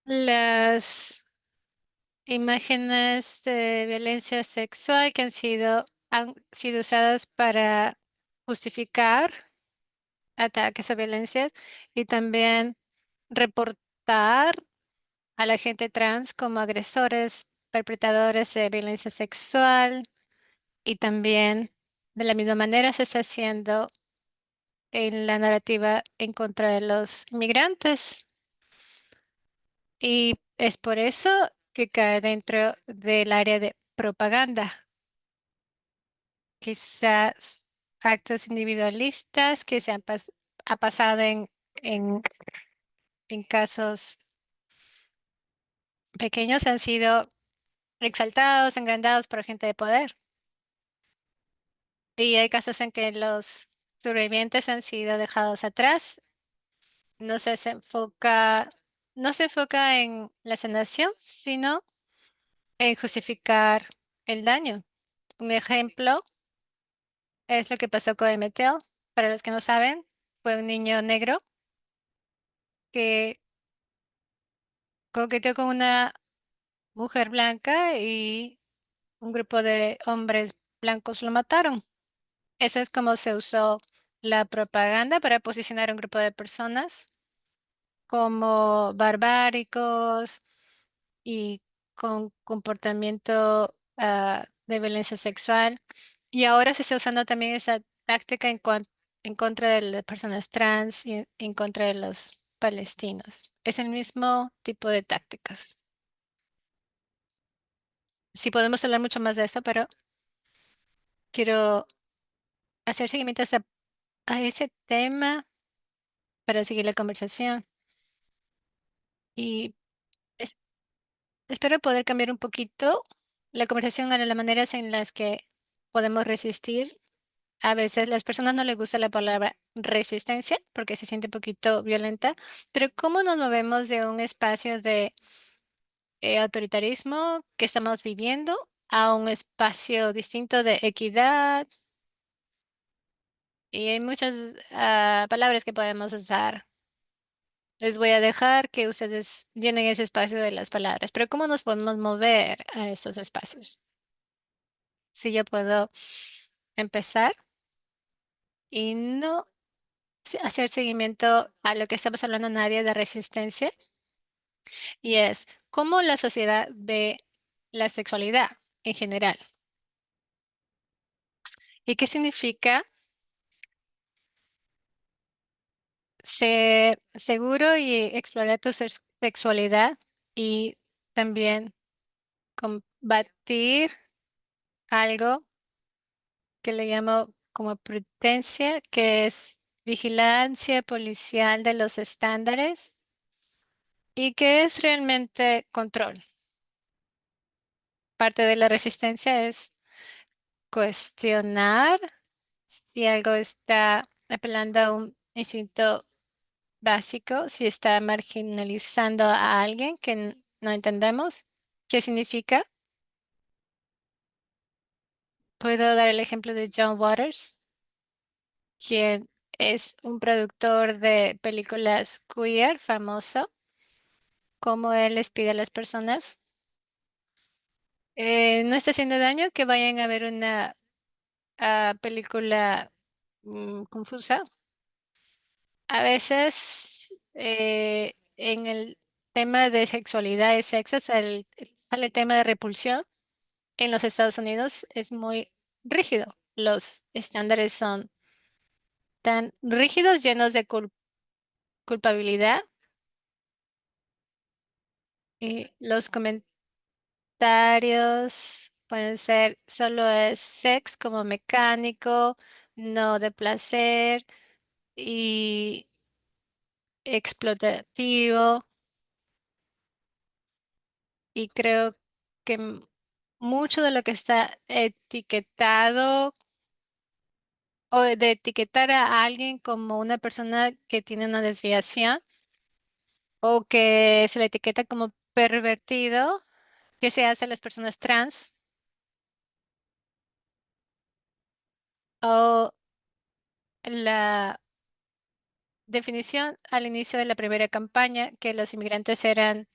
las imágenes de violencia sexual que han sido usadas para justificar ataques a violencias y también reportar a la gente trans como agresores, perpetradores de violencia sexual y también de la misma manera se está haciendo en la narrativa en contra de los inmigrantes y es por eso que cae dentro del área de propaganda. Quizás actos individualistas que ha pasado en, en casos pequeños han sido exaltados, engrandados por gente de poder. Y hay casos en que los sobrevivientes han sido dejados atrás. No se enfoca, no se enfoca en la sanación, sino en justificar el daño. Un ejemplo es lo que pasó con Emmett Till. Para los que no saben, fue un niño negro que coqueteó con una mujer blanca y un grupo de hombres blancos lo mataron. Eso es como se usó la propaganda para posicionar a un grupo de personas como barbáricos y con comportamiento de violencia sexual. Y ahora se está usando también esa táctica en contra de las personas trans y en contra de los palestinos. Es el mismo tipo de tácticas. Sí podemos hablar mucho más de esto, pero quiero hacer seguimiento a ese tema para seguir la conversación. Y es- espero poder cambiar un poquito la conversación a las maneras en las que podemos resistir. A veces las personas no les gusta la palabra resistencia porque se siente un poquito violenta, pero ¿cómo nos movemos de un espacio de autoritarismo que estamos viviendo a un espacio distinto de equidad? Y hay muchas palabras que podemos usar. Les voy a dejar que ustedes llenen ese espacio de las palabras, pero ¿cómo nos podemos mover a estos espacios? Si yo puedo empezar y no hacer seguimiento a lo que estamos hablando nadie de resistencia. y es cómo la sociedad ve la sexualidad en general. ¿Y qué significa ser seguro y explorar tu sexualidad y también combatir algo que le llamo como prudencia, que es vigilancia policial de los estándares y que es realmente control? Parte de la resistencia es cuestionar si algo está apelando a un instinto básico, si está marginalizando a alguien que no entendemos qué significa. Puedo dar el ejemplo de John Waters, quien es un productor de películas queer famoso, como él les pide a las personas, no está haciendo daño que vayan a ver una película confusa. A veces en el tema de sexualidad y sexo sale el tema de repulsión. En los Estados Unidos es muy rígido. Los estándares son tan rígidos, llenos de culpabilidad, y los comentarios pueden ser solo es sex como mecánico, no de placer y explotativo. Y creo que mucho de lo que está etiquetado o de etiquetar a alguien como una persona que tiene una desviación o que se le etiqueta como pervertido, que se hace a las personas trans o la definición al inicio de la primera campaña que los inmigrantes eran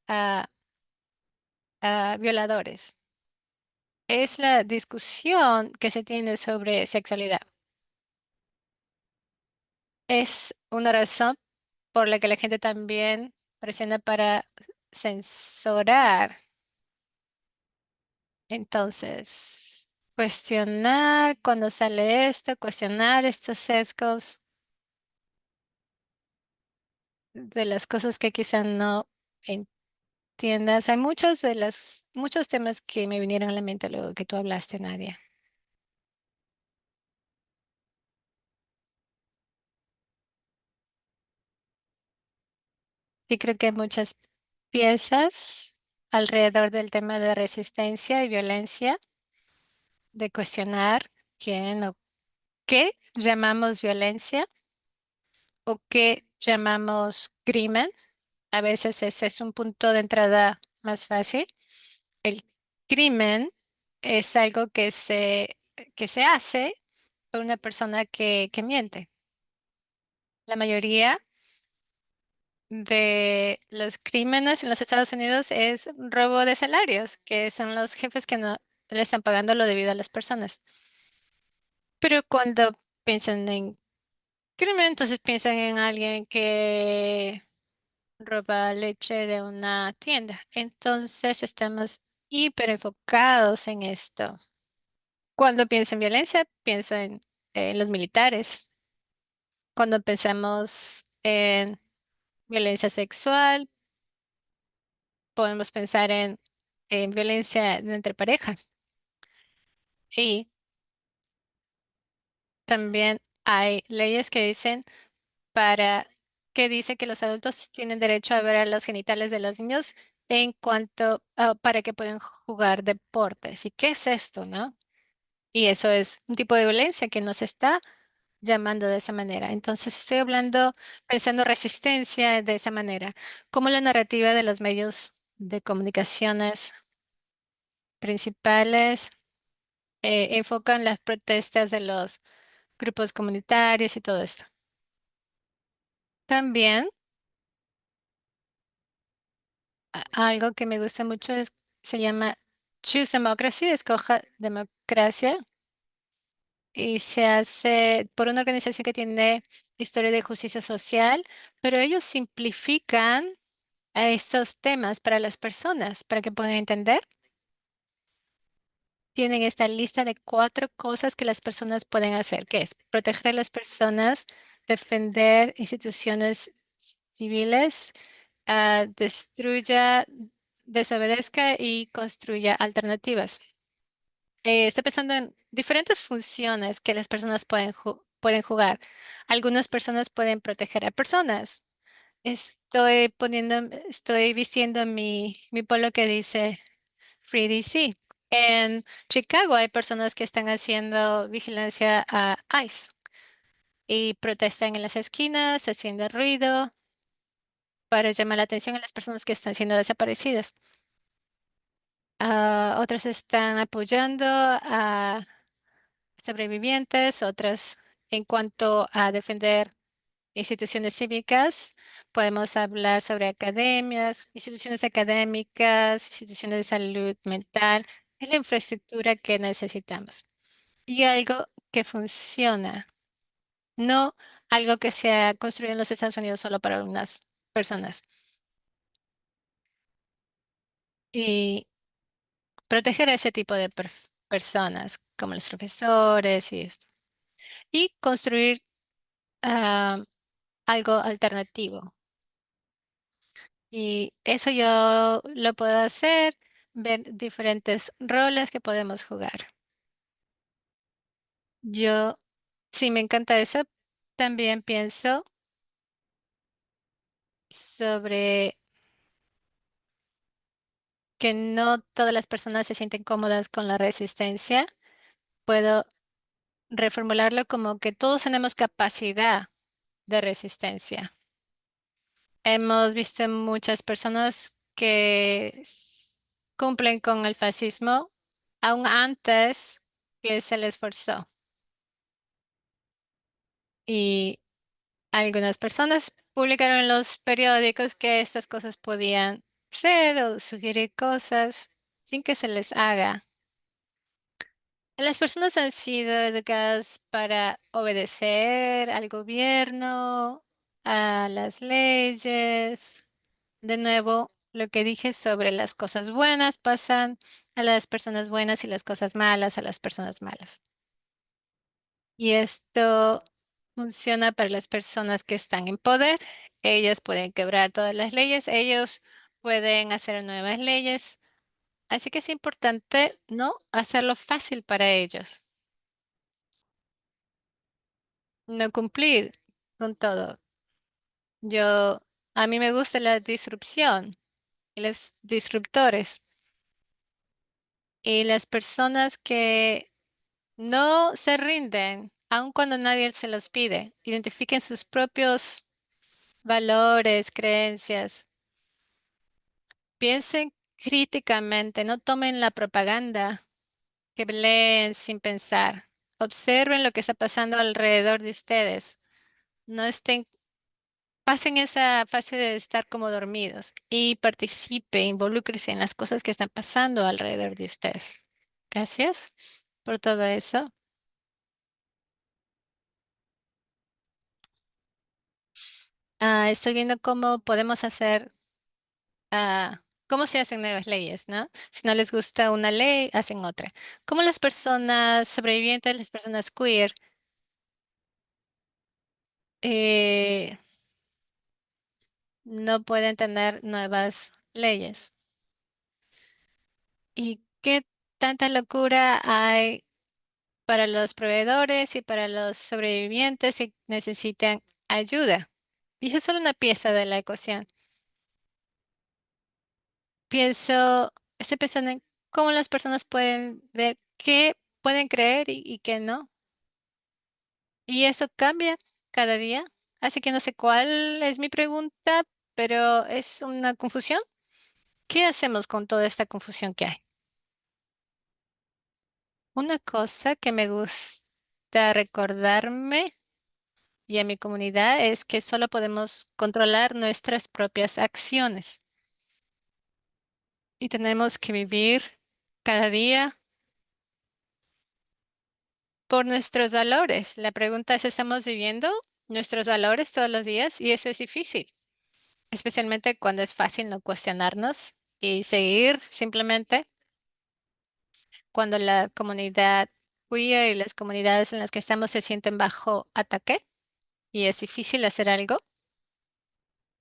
ah, violadores. Es la discusión que se tiene sobre sexualidad. Es una razón por la que la gente también presiona para censurar. Entonces, cuestionar cuando sale esto, cuestionar estos sesgos de las cosas que quizá no entiendas. Hay muchos temas que me vinieron a la mente luego que tú hablaste, Nadia. Sí, creo que hay muchas piezas alrededor del tema de resistencia y violencia, de cuestionar quién o qué llamamos violencia o qué llamamos crimen. A veces ese es un punto de entrada más fácil. El crimen es algo que se hace por una persona que miente. La mayoría de los crímenes en los Estados Unidos es robo de salarios, que son los jefes que no le están pagando lo debido a las personas. Pero cuando piensan en crimen, entonces piensan en alguien que roba leche de una tienda. Entonces estamos hiper enfocados en esto. Cuando pienso en violencia, pienso en los militares. Cuando pensamos en violencia sexual, podemos pensar en violencia entre pareja. Y también hay leyes que dicen para que dice que los adultos tienen derecho a ver a los genitales de los niños en cuanto para que puedan jugar deportes. ¿Y qué es esto, no? Y eso es un tipo de violencia que nos está llamando de esa manera. Entonces estoy hablando, pensando resistencia de esa manera, como la narrativa de los medios de comunicaciones principales enfocan las protestas de los grupos comunitarios y todo esto. También algo que me gusta mucho se llama Choose Democracy, escoja democracia, y se hace por una organización que tiene historia de justicia social, pero ellos simplifican a estos temas para las personas, para que puedan entender. Tienen esta lista de 4 cosas que las personas pueden hacer, que es proteger a las personas, defender instituciones civiles, destruya, desobedezca y construya alternativas. Estoy pensando en diferentes funciones que las personas pueden jugar. Algunas personas pueden proteger a personas. Estoy vistiendo mi polo que dice Free DC. En Chicago hay personas que están haciendo vigilancia a ICE y protestan en las esquinas, haciendo ruido para llamar la atención a las personas que están siendo desaparecidas. Otras están apoyando a sobrevivientes, otras en cuanto a defender instituciones cívicas. Podemos hablar sobre academias, instituciones académicas, instituciones de salud mental. Es la infraestructura que necesitamos. Y algo que funciona, no algo que se ha construido en los Estados Unidos solo para algunas personas. Y proteger a ese tipo de personas, como los profesores y esto. Y construir ah, algo alternativo. Y eso yo lo puedo hacer, ver diferentes roles que podemos jugar. Yo, sí me encanta eso, también pienso sobre que no todas las personas se sienten cómodas con la resistencia. Puedo reformularlo como que todos tenemos capacidad de resistencia. Hemos visto muchas personas que cumplen con el fascismo aún antes que se les forzó. Y algunas personas publicaron en los periódicos que estas cosas podían ser o sugerir cosas sin que se les haga. Las personas han sido educadas para obedecer al gobierno, a las leyes. De nuevo, lo que dije sobre las cosas buenas pasan a las personas buenas y las cosas malas a las personas malas. Y esto funciona para las personas que están en poder. Ellas pueden quebrar todas las leyes, ellos pueden hacer nuevas leyes. Así que es importante no hacerlo fácil para ellos. No cumplir con todo. Yo, a mí me gusta la disrupción y los disruptores y las personas que no se rinden, aun cuando nadie se los pide. Identifiquen sus propios valores, creencias. Piensen críticamente, no tomen la propaganda, que leen sin pensar. Observen lo que está pasando alrededor de ustedes. No estén Pasen esa fase de estar como dormidos y participe, involúcrese en las cosas que están pasando alrededor de ustedes. Gracias por todo eso. Estoy viendo cómo podemos hacer, cómo se hacen nuevas leyes, ¿no? Si no les gusta una ley, hacen otra. Cómo las personas sobrevivientes, las personas queer, eh, no pueden tener nuevas leyes. ¿Y qué tanta locura hay para los proveedores y para los sobrevivientes si necesitan ayuda? Y esa es solo una pieza de la ecuación. Estoy pensando en cómo las personas pueden ver qué pueden creer y qué no. Y eso cambia cada día. Así que no sé cuál es mi pregunta, pero es una confusión. ¿Qué hacemos con toda esta confusión que hay? Una cosa que me gusta recordarme y a mi comunidad es que solo podemos controlar nuestras propias acciones y tenemos que vivir cada día por nuestros valores. La pregunta es, ¿estamos viviendo nuestros valores todos los días? Y eso es difícil. especialmente cuando es fácil no cuestionarnos y seguir simplemente cuando la comunidad queer y las comunidades en las que estamos se sienten bajo ataque y es difícil hacer algo.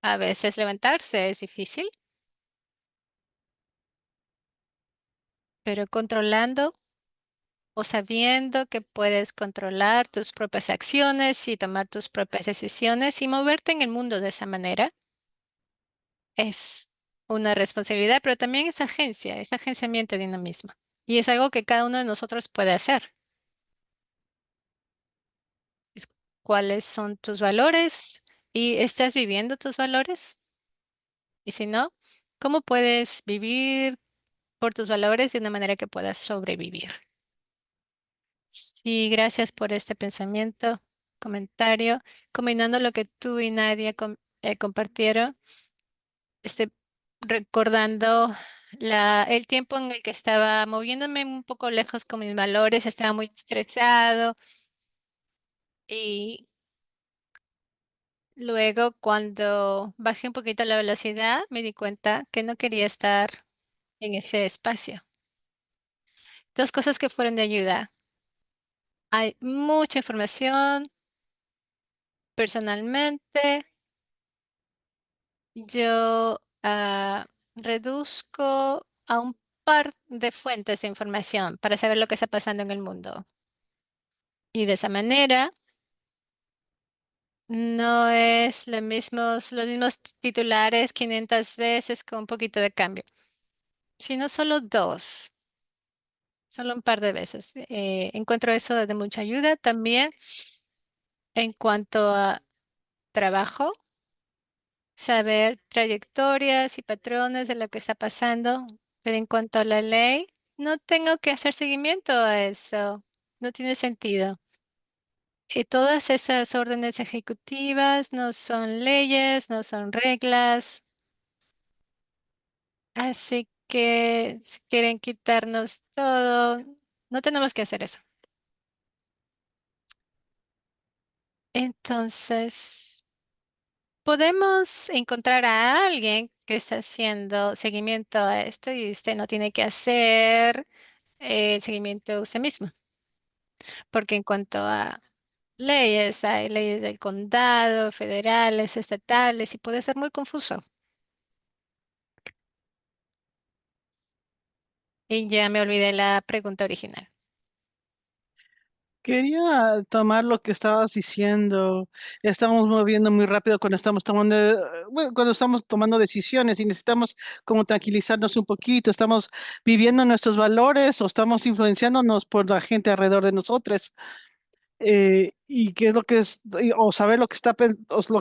A veces levantarse es difícil, pero controlando o sabiendo que puedes controlar tus propias acciones y tomar tus propias decisiones y moverte en el mundo de esa manera es una responsabilidad, pero también es agenciamiento de uno mismo. Y es algo que cada uno de nosotros puede hacer. Es ¿Cuáles son tus valores? ¿Y estás viviendo tus valores? Y si no, ¿cómo puedes vivir por tus valores de una manera que puedas sobrevivir? Sí, gracias por este pensamiento, comentario. Combinando lo que tú y Nadia compartieron, estoy recordando el tiempo en el que estaba moviéndome un poco lejos con mis valores, estaba muy estresado y luego cuando bajé un poquito la velocidad me di cuenta que no quería estar en ese espacio. Dos cosas que fueron de ayuda. Hay mucha información personalmente. Yo reduzco a un par de fuentes de información para saber lo que está pasando en el mundo. Y de esa manera no es los mismos titulares 500 veces con un poquito de cambio, sino solo dos, solo un par de veces. Encuentro eso de mucha ayuda también en cuanto a trabajo. Saber trayectorias y patrones de lo que está pasando, pero en cuanto a la ley, no tengo que hacer seguimiento a eso. No tiene sentido. Y todas esas órdenes ejecutivas no son leyes, no son reglas, así que si quieren quitarnos todo, no tenemos que hacer eso. Entonces, podemos encontrar a alguien que está haciendo seguimiento a esto y usted no tiene que hacer el seguimiento usted mismo, porque en cuanto a leyes, hay leyes del condado, federales, estatales y puede ser muy confuso. Y ya me olvidé la pregunta original. Quería tomar lo que estabas diciendo. Estamos moviendo muy rápido cuando estamos tomando, bueno, cuando estamos tomando decisiones y necesitamos como tranquilizarnos un poquito. Estamos viviendo nuestros valores o estamos influenciándonos por la gente alrededor de nosotros. Y qué es lo que es, o saber lo que está,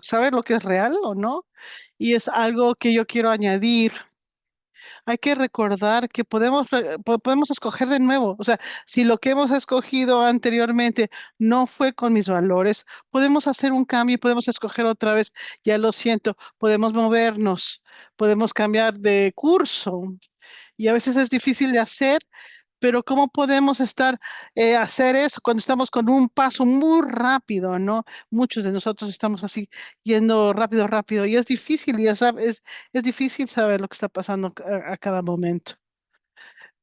saber lo que es real o no. Y es algo que yo quiero añadir. Hay que recordar que podemos escoger de nuevo. O sea, si lo que hemos escogido anteriormente no fue con mis valores, podemos hacer un cambio y podemos escoger otra vez. Ya lo siento, podemos movernos, podemos cambiar de curso. Y a veces es difícil de hacer, pero ¿cómo podemos hacer eso cuando estamos con un paso muy rápido, ¿no? Muchos de nosotros estamos así yendo rápido, rápido, y es difícil, es difícil saber lo que está pasando a cada momento.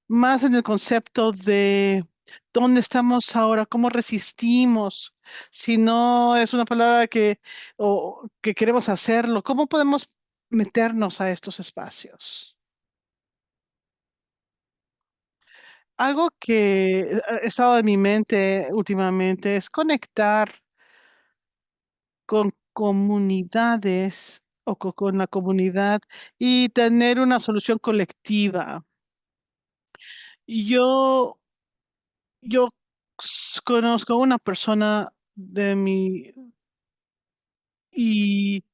Más en el concepto de dónde estamos ahora, cómo resistimos, si no es una palabra o que queremos hacerlo, ¿cómo podemos meternos a estos espacios? Algo que ha estado en mi mente últimamente es conectar con comunidades con la comunidad y tener una solución colectiva. Yo, yo conozco una persona de mi y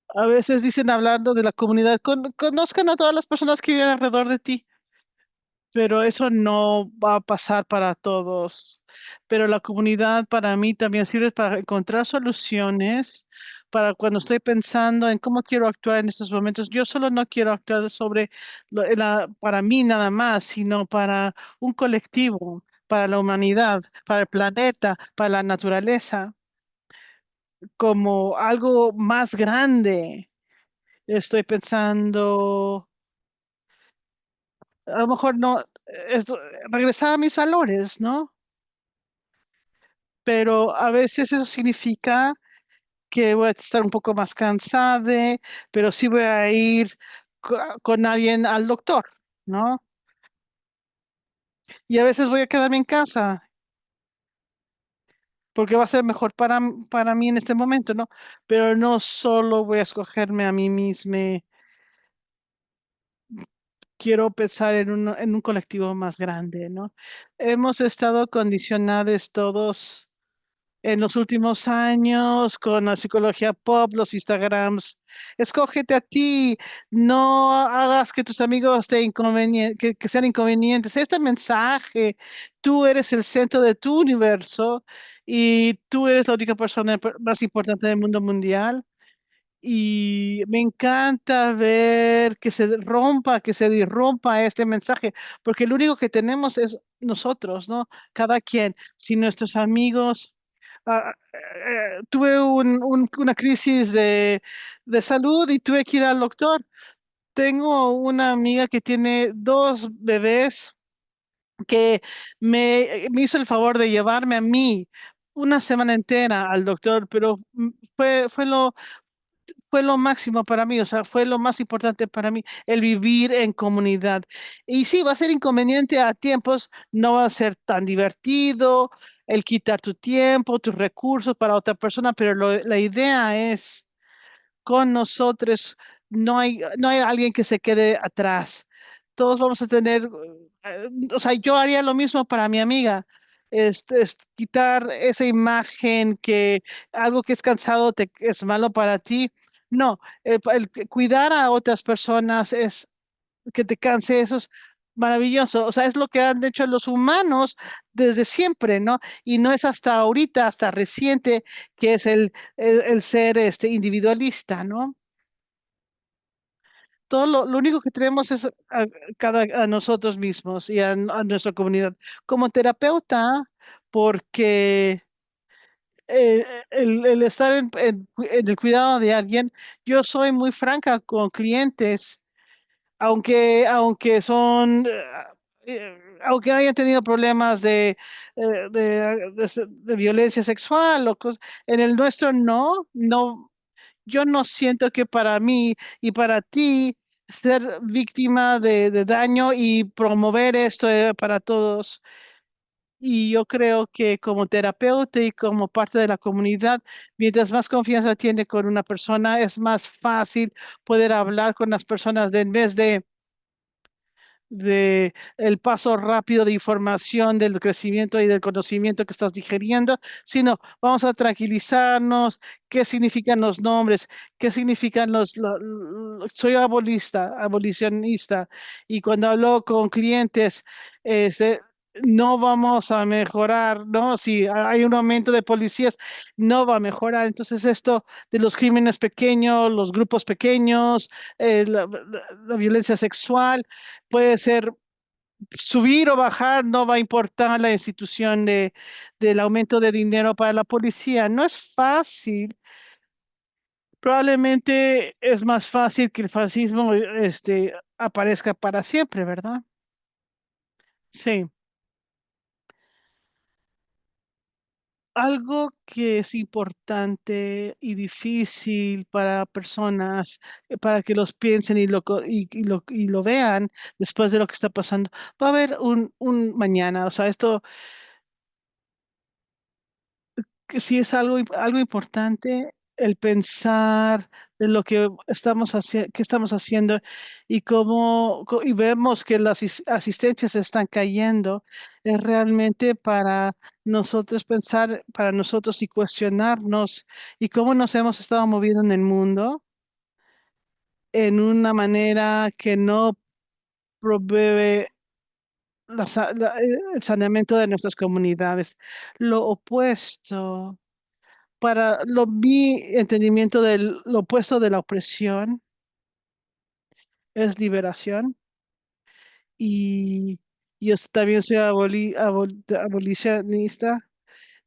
a veces dicen hablando de la comunidad, conozcan a todas las personas que viven alrededor de ti. Pero eso no va a pasar para todos. Pero la comunidad para mí también sirve para encontrar soluciones, para cuando estoy pensando en cómo quiero actuar en estos momentos. Yo solo no quiero actuar sobre para mí nada más, sino para un colectivo, para la humanidad, para el planeta, para la naturaleza, como algo más grande. Estoy pensando, a lo mejor no, regresar a mis valores, ¿no? Pero a veces eso significa que voy a estar un poco más cansada, pero sí voy a ir con alguien al doctor, ¿no? Y a veces voy a quedarme en casa porque va a ser mejor para mí en este momento, ¿no? Pero no solo voy a escogerme a mí misma, quiero pensar en un colectivo más grande, ¿no? Hemos estado condicionados todos en los últimos años con la psicología pop, los Instagrams. Escógete a ti, no hagas que tus amigos que sean inconvenientes. Este mensaje, tú eres el centro de tu universo y tú eres la única persona más importante del mundo mundial. Y me encanta ver que se disrompa este mensaje, porque lo único que tenemos es nosotros, ¿no? Cada quien. Si nuestros amigos, tuve una crisis de salud y tuve que ir al doctor. Tengo una amiga que tiene dos bebés que me hizo el favor de llevarme a mí una semana entera al doctor, pero fue lo máximo para mí, o sea, fue lo más importante para mí, el vivir en comunidad. Y sí, va a ser inconveniente a tiempos, no va a ser tan divertido el quitar tu tiempo, tus recursos para otra persona, pero la idea es con nosotros, no hay alguien que se quede atrás. Todos vamos a tener, o sea, yo haría lo mismo para mi amiga. Quitar esa imagen que algo que es cansado es malo para ti. No, cuidar a otras personas es que te canse, eso es maravilloso. O sea, es lo que han hecho los humanos desde siempre, ¿no? Y no es hasta ahorita, hasta reciente, que es el ser individualista, ¿no? Lo único que tenemos es a nosotros mismos y a nuestra comunidad. Como terapeuta, porque el estar en el cuidado de alguien, yo soy muy franca con clientes aunque hayan tenido problemas de violencia sexual en el nuestro no, yo no siento que para mí y para ti ser víctima de daño y promover esto para todos. Y yo creo que como terapeuta y como parte de la comunidad, mientras más confianza tiene con una persona, es más fácil poder hablar con las personas en vez de el paso rápido de información del crecimiento y del conocimiento que estás digiriendo, sino vamos a tranquilizarnos, qué significan los nombres, qué significan soy abolicionista, y cuando hablo con clientes, este, no vamos a mejorar, ¿no? Si hay un aumento de policías, no va a mejorar. Entonces, esto de los crímenes pequeños, los grupos pequeños, la violencia sexual, puede ser subir o bajar, no va a importar la institución del aumento de dinero para la policía. No es fácil. Probablemente es más fácil que el fascismo aparezca para siempre, ¿verdad? Sí. Algo que es importante y difícil para personas, para que los piensen y lo vean después de lo que está pasando. Va a haber un mañana, o sea, esto que sí es algo importante el pensar de lo que que estamos haciendo y y vemos que las asistencias están cayendo, es realmente para nosotros pensar, para nosotros y cuestionarnos y cómo nos hemos estado moviendo en el mundo en una manera que no provee el saneamiento de nuestras comunidades. Lo opuesto. Mi entendimiento del lo opuesto de la opresión es liberación, y yo también soy abolicionista.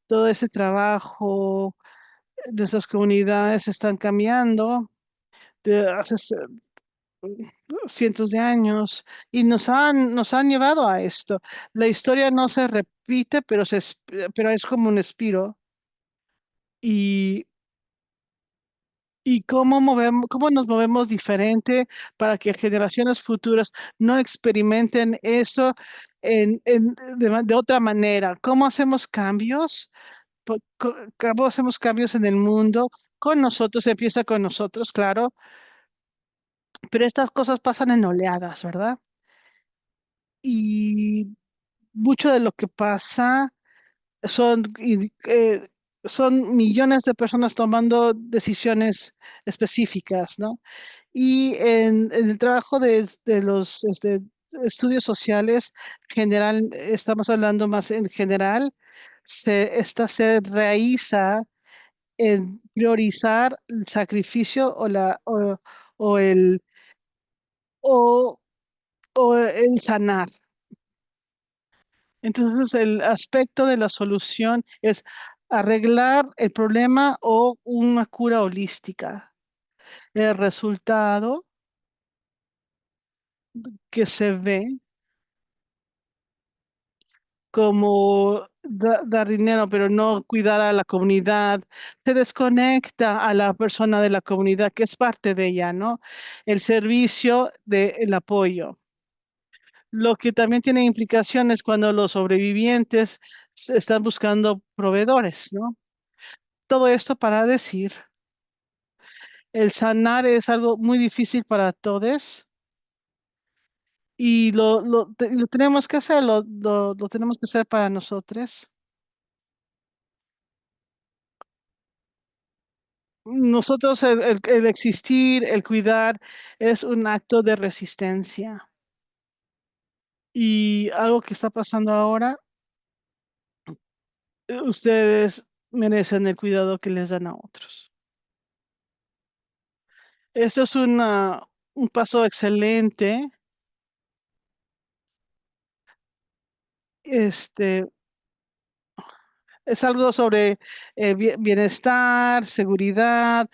Todo ese trabajo, nuestras comunidades están cambiando, de hace cientos de años y nos han llevado a esto. La historia no se repite, pero es como un espiro. Y, y cómo nos movemos diferente para que generaciones futuras no experimenten eso de otra manera. ¿Cómo hacemos cambios? ¿Cómo hacemos cambios en el mundo? Con nosotros, empieza con nosotros, claro, pero estas cosas pasan en oleadas, ¿verdad? Y mucho de lo que pasa son millones de personas tomando decisiones específicas, ¿no? Y en el trabajo de los estudios sociales, general, estamos hablando más en general, esta se realiza en priorizar el sacrificio o el, o, o el sanar. Entonces, el aspecto de la solución es arreglar el problema o una cura holística. El resultado que se ve como dar dinero, pero no cuidar a la comunidad, se desconecta a la persona de la comunidad que es parte de ella, ¿no? El servicio del apoyo. Lo que también tiene implicaciones cuando los sobrevivientes están buscando proveedores, ¿no? Todo esto para decir, el sanar es algo muy difícil para todos y lo tenemos que hacer, lo tenemos que hacer para nosotros. Nosotros, el existir, el cuidar, es un acto de resistencia. Y algo que está pasando ahora, ustedes merecen el cuidado que les dan a otros. Esto es un paso excelente. Este, es algo sobre bienestar, seguridad,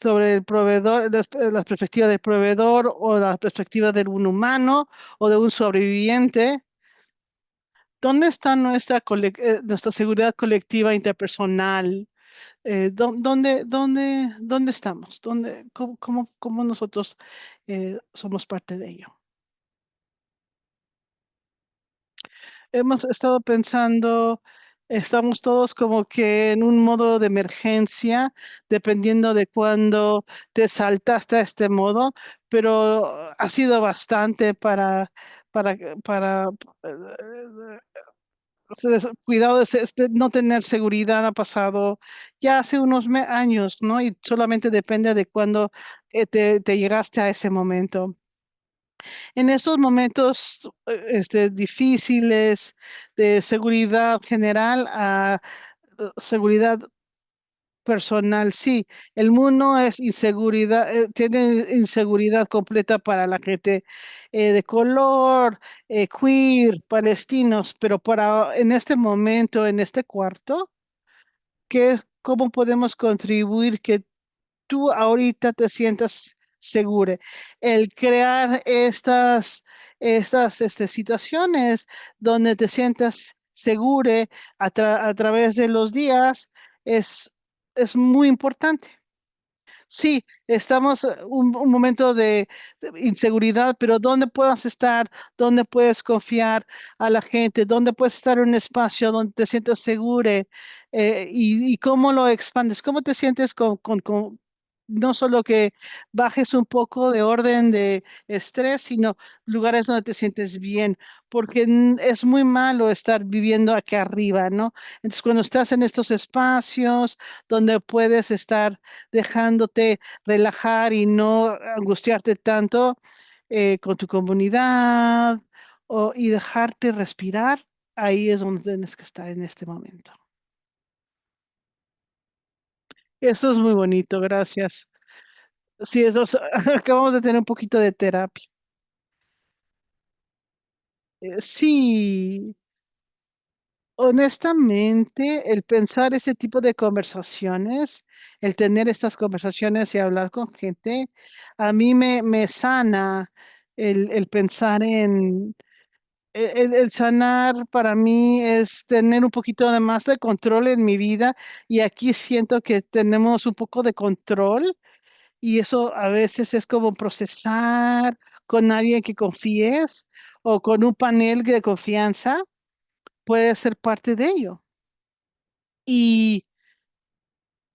sobre el proveedor, la perspectiva del proveedor o la perspectiva de un humano o de un sobreviviente. ¿Dónde está nuestra seguridad colectiva interpersonal? ¿Dónde estamos? ¿Cómo nosotros somos parte de ello? Hemos estado pensando, estamos todos como que en un modo de emergencia, dependiendo de cuándo te saltaste a este modo, pero ha sido bastante para, para cuidado de no tener seguridad ha pasado ya hace unos años, ¿no? Y solamente depende de cuándo te llegaste a ese momento. En esos momentos difíciles de seguridad general a seguridad personal, sí, el mundo es inseguridad, tiene inseguridad completa para la gente de color, queer, palestinos, pero en este momento, en este cuarto, ¿cómo podemos contribuir que tú ahorita te sientas segura? El crear estas situaciones donde te sientas segura a través de los días es, es muy importante. Sí, estamos un momento de inseguridad, pero ¿dónde puedas estar? ¿Dónde puedes confiar a la gente? ¿Dónde puedes estar en un espacio donde te sientas segura? Y cómo lo expandes? ¿Cómo te sientes no solo que bajes un poco de orden de estrés, sino lugares donde te sientes bien? Porque es muy malo estar viviendo aquí arriba, ¿no? Entonces, cuando estás en estos espacios donde puedes estar dejándote relajar y no angustiarte tanto con tu comunidad y dejarte respirar, ahí es donde tienes que estar en este momento. Eso es muy bonito, gracias. Sí, acabamos de tener un poquito de terapia. Sí, honestamente, el pensar ese tipo de conversaciones, el tener estas conversaciones y hablar con gente, a mí me sana el pensar en el sanar para mí es tener un poquito de más de control en mi vida y aquí siento que tenemos un poco de control y eso a veces es como procesar con alguien que confíes o con un panel de confianza, puede ser parte de ello. Y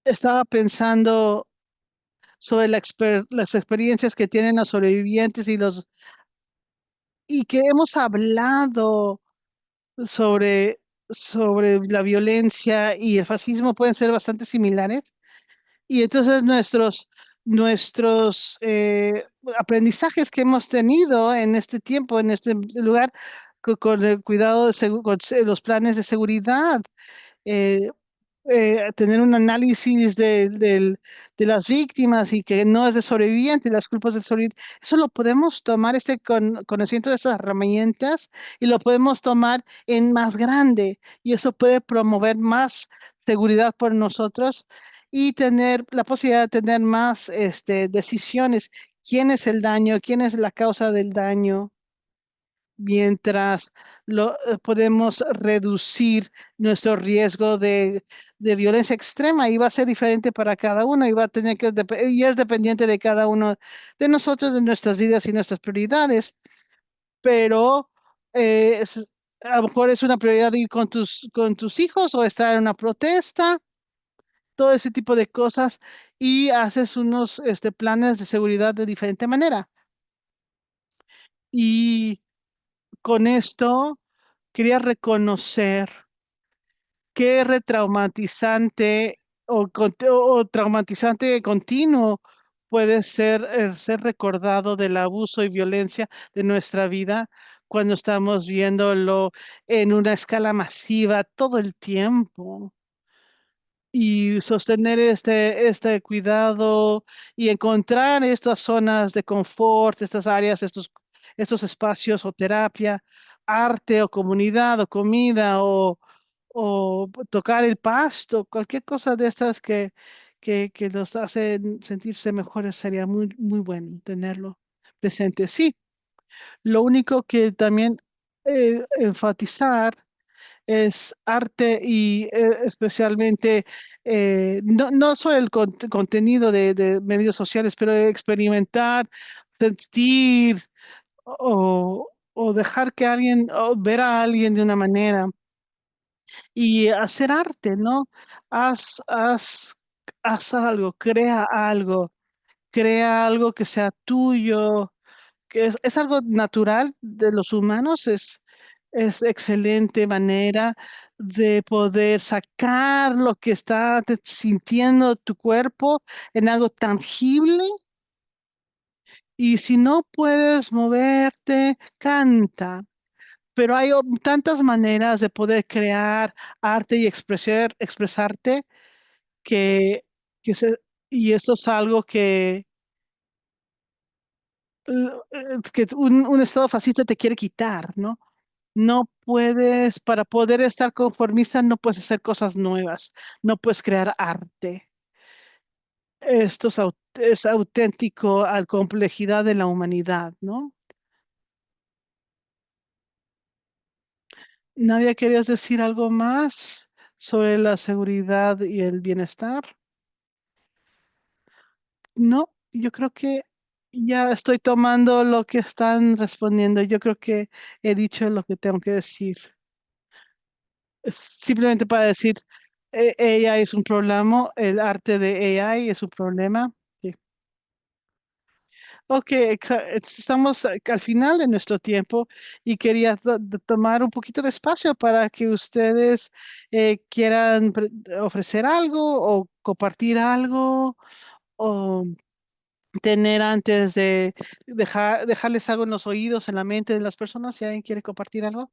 estaba pensando sobre las experiencias que tienen los sobrevivientes y que hemos hablado sobre, sobre la violencia y el fascismo pueden ser bastante similares. Y entonces nuestros aprendizajes que hemos tenido en este tiempo, en este lugar, con el cuidado de los planes de seguridad, eh, tener un análisis de las víctimas y que no es de sobreviviente, las culpas del sobreviviente. Eso lo podemos tomar, este conocimiento de estas herramientas, y lo podemos tomar en más grande, y eso puede promover más seguridad por nosotros y tener la posibilidad de tener más decisiones. ¿Quién es el daño? ¿Quién es la causa del daño? Mientras podemos reducir nuestro riesgo de violencia extrema y va a ser diferente para cada uno y va a tener y es dependiente de cada uno de nosotros, de nuestras vidas y nuestras prioridades, pero a lo mejor es una prioridad ir con tus hijos o estar en una protesta, todo ese tipo de cosas y haces unos planes de seguridad de diferente manera. Y con esto quería reconocer qué retraumatizante o traumatizante continuo puede ser ser recordado del abuso y violencia de nuestra vida cuando estamos viéndolo en una escala masiva todo el tiempo y sostener este cuidado y encontrar estas zonas de confort, estas áreas, estos espacios o terapia, arte o comunidad o comida o tocar el pasto, cualquier cosa de estas que nos hacen sentirse mejores sería muy, muy bueno tenerlo presente. Sí, lo único que también enfatizar es arte y especialmente, no solo el contenido de medios sociales, pero experimentar, sentir o dejar que alguien, o ver a alguien de una manera y hacer arte, ¿no? Haz, haz, haz algo, crea algo que sea tuyo, que es algo natural de los humanos, es excelente manera de poder sacar lo que está sintiendo tu cuerpo en algo tangible. Y si no puedes moverte, canta. Pero hay tantas maneras de poder crear arte y expresarte que, que se- y eso es algo que un estado fascista te quiere quitar, ¿no? No puedes, para poder estar conformista, no puedes hacer cosas nuevas, no puedes crear arte. Esto es auténtico a la complejidad de la humanidad, ¿no? ¿Nadie querías decir algo más sobre la seguridad y el bienestar? No, yo creo que ya estoy tomando lo que están respondiendo. Yo creo que he dicho lo que tengo que decir. Es simplemente para decir, AI es un problema, el arte de AI es un problema. Sí. Ok, estamos al final de nuestro tiempo y quería tomar un poquito de espacio para que ustedes quieran ofrecer algo o compartir algo o tener antes de dejarles algo en los oídos, en la mente de las personas, si alguien quiere compartir algo.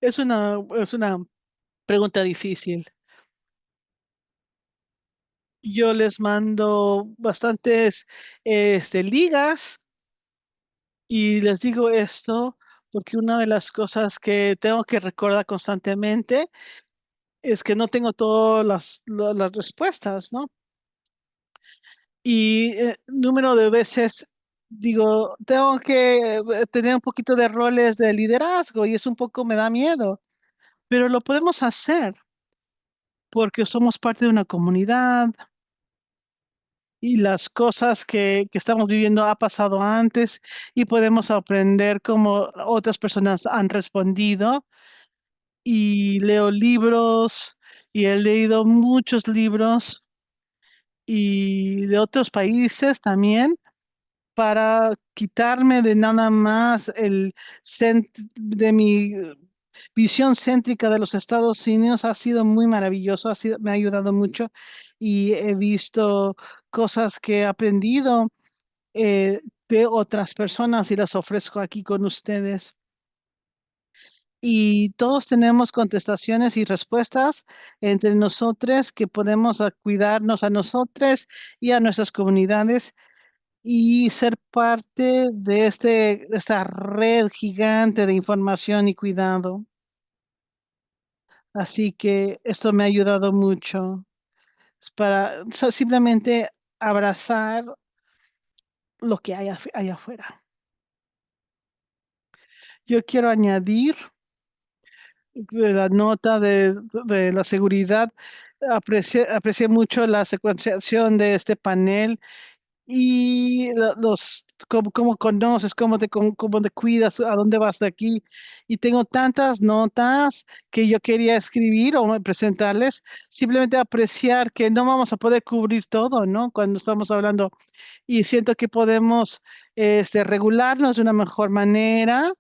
Es una pregunta difícil. Yo les mando bastantes ligas Y les digo esto porque una de las cosas que tengo que recordar constantemente es que no tengo todas las respuestas, ¿no? Y número de veces digo, tengo que tener un poquito de roles de liderazgo y es un poco, me da miedo, pero lo podemos hacer porque somos parte de una comunidad y las cosas que estamos viviendo ha pasado antes y podemos aprender cómo otras personas han respondido. Y leo libros y he leído muchos libros y de otros países también para quitarme de nada más de mi visión céntrica de los Estados Unidos. Ha sido muy maravilloso, me ha ayudado mucho y he visto cosas que he aprendido de otras personas y las ofrezco aquí con ustedes. Y todos tenemos contestaciones y respuestas entre nosotros que podemos cuidarnos a nosotros y a nuestras comunidades y ser parte de esta red gigante de información y cuidado. Así que esto me ha ayudado mucho es para simplemente abrazar lo que hay allá afuera. Yo quiero añadir de la nota de la seguridad. Aprecié mucho la secuenciación de este panel y cómo conoces, cómo te cuidas, a dónde vas de aquí. Y tengo tantas notas que yo quería escribir o presentarles, simplemente apreciar que no vamos a poder cubrir todo, ¿no? Cuando estamos hablando y siento que podemos regularnos de una mejor manera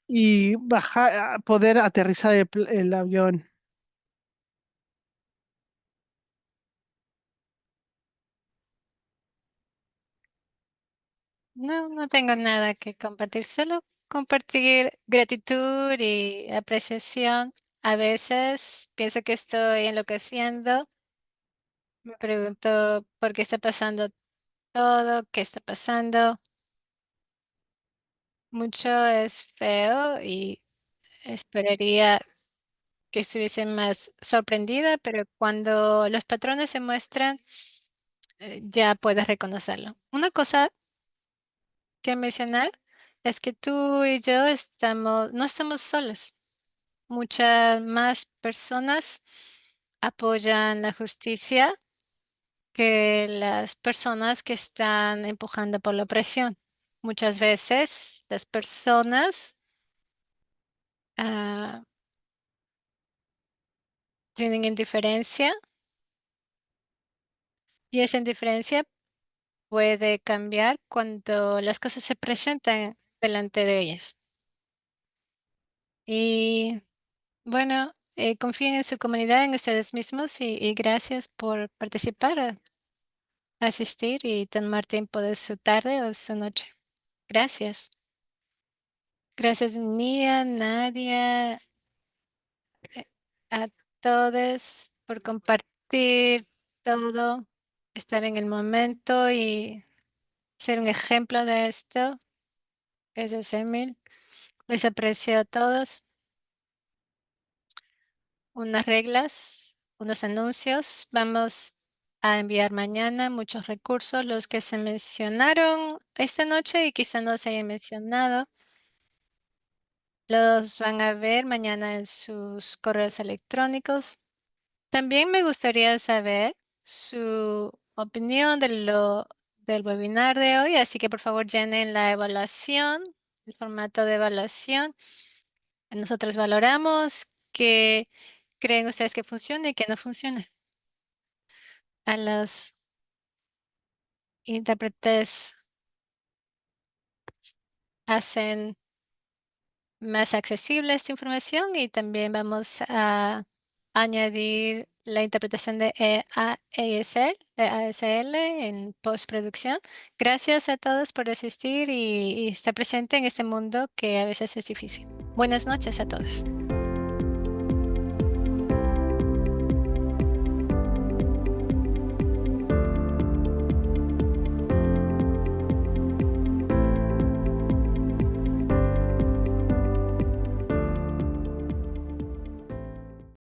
y poder aterrizar el avión. No, no tengo nada que compartir, solo compartir gratitud y apreciación. A veces pienso que estoy enloqueciendo, me pregunto por qué está pasando todo, qué está pasando. Mucho es feo y esperaría que estuviese más sorprendida, pero cuando los patrones se muestran, ya puedes reconocerlo. Una cosa que mencionar es que tú y yo no estamos solos. Muchas más personas apoyan la justicia que las personas que están empujando por la opresión. Muchas veces las personas ah, tienen indiferencia y esa indiferencia puede cambiar cuando las cosas se presentan delante de ellas. Y bueno, confíen en su comunidad, en ustedes mismos y gracias por participar, asistir y tomar tiempo de su tarde o de su noche. Gracias. Gracias, Nia, Nadia, eh, a todos por compartir todo, estar en el momento y ser un ejemplo de esto. Gracias, Emil. Les aprecio a todos. Unas reglas, unos anuncios. Vamos a enviar mañana muchos recursos, los que se mencionaron esta noche y quizá no se hayan mencionado. Los van a ver mañana en sus correos electrónicos. También me gustaría saber su opinión del webinar de hoy, así que por favor llenen la evaluación, el formato de evaluación. Nosotros valoramos qué creen ustedes que funciona y qué no funciona. A los intérpretes hacen más accesible esta información y también vamos a añadir la interpretación de ASL en postproducción. Gracias a todos por asistir y estar presente en este mundo que a veces es difícil. Buenas noches a todos.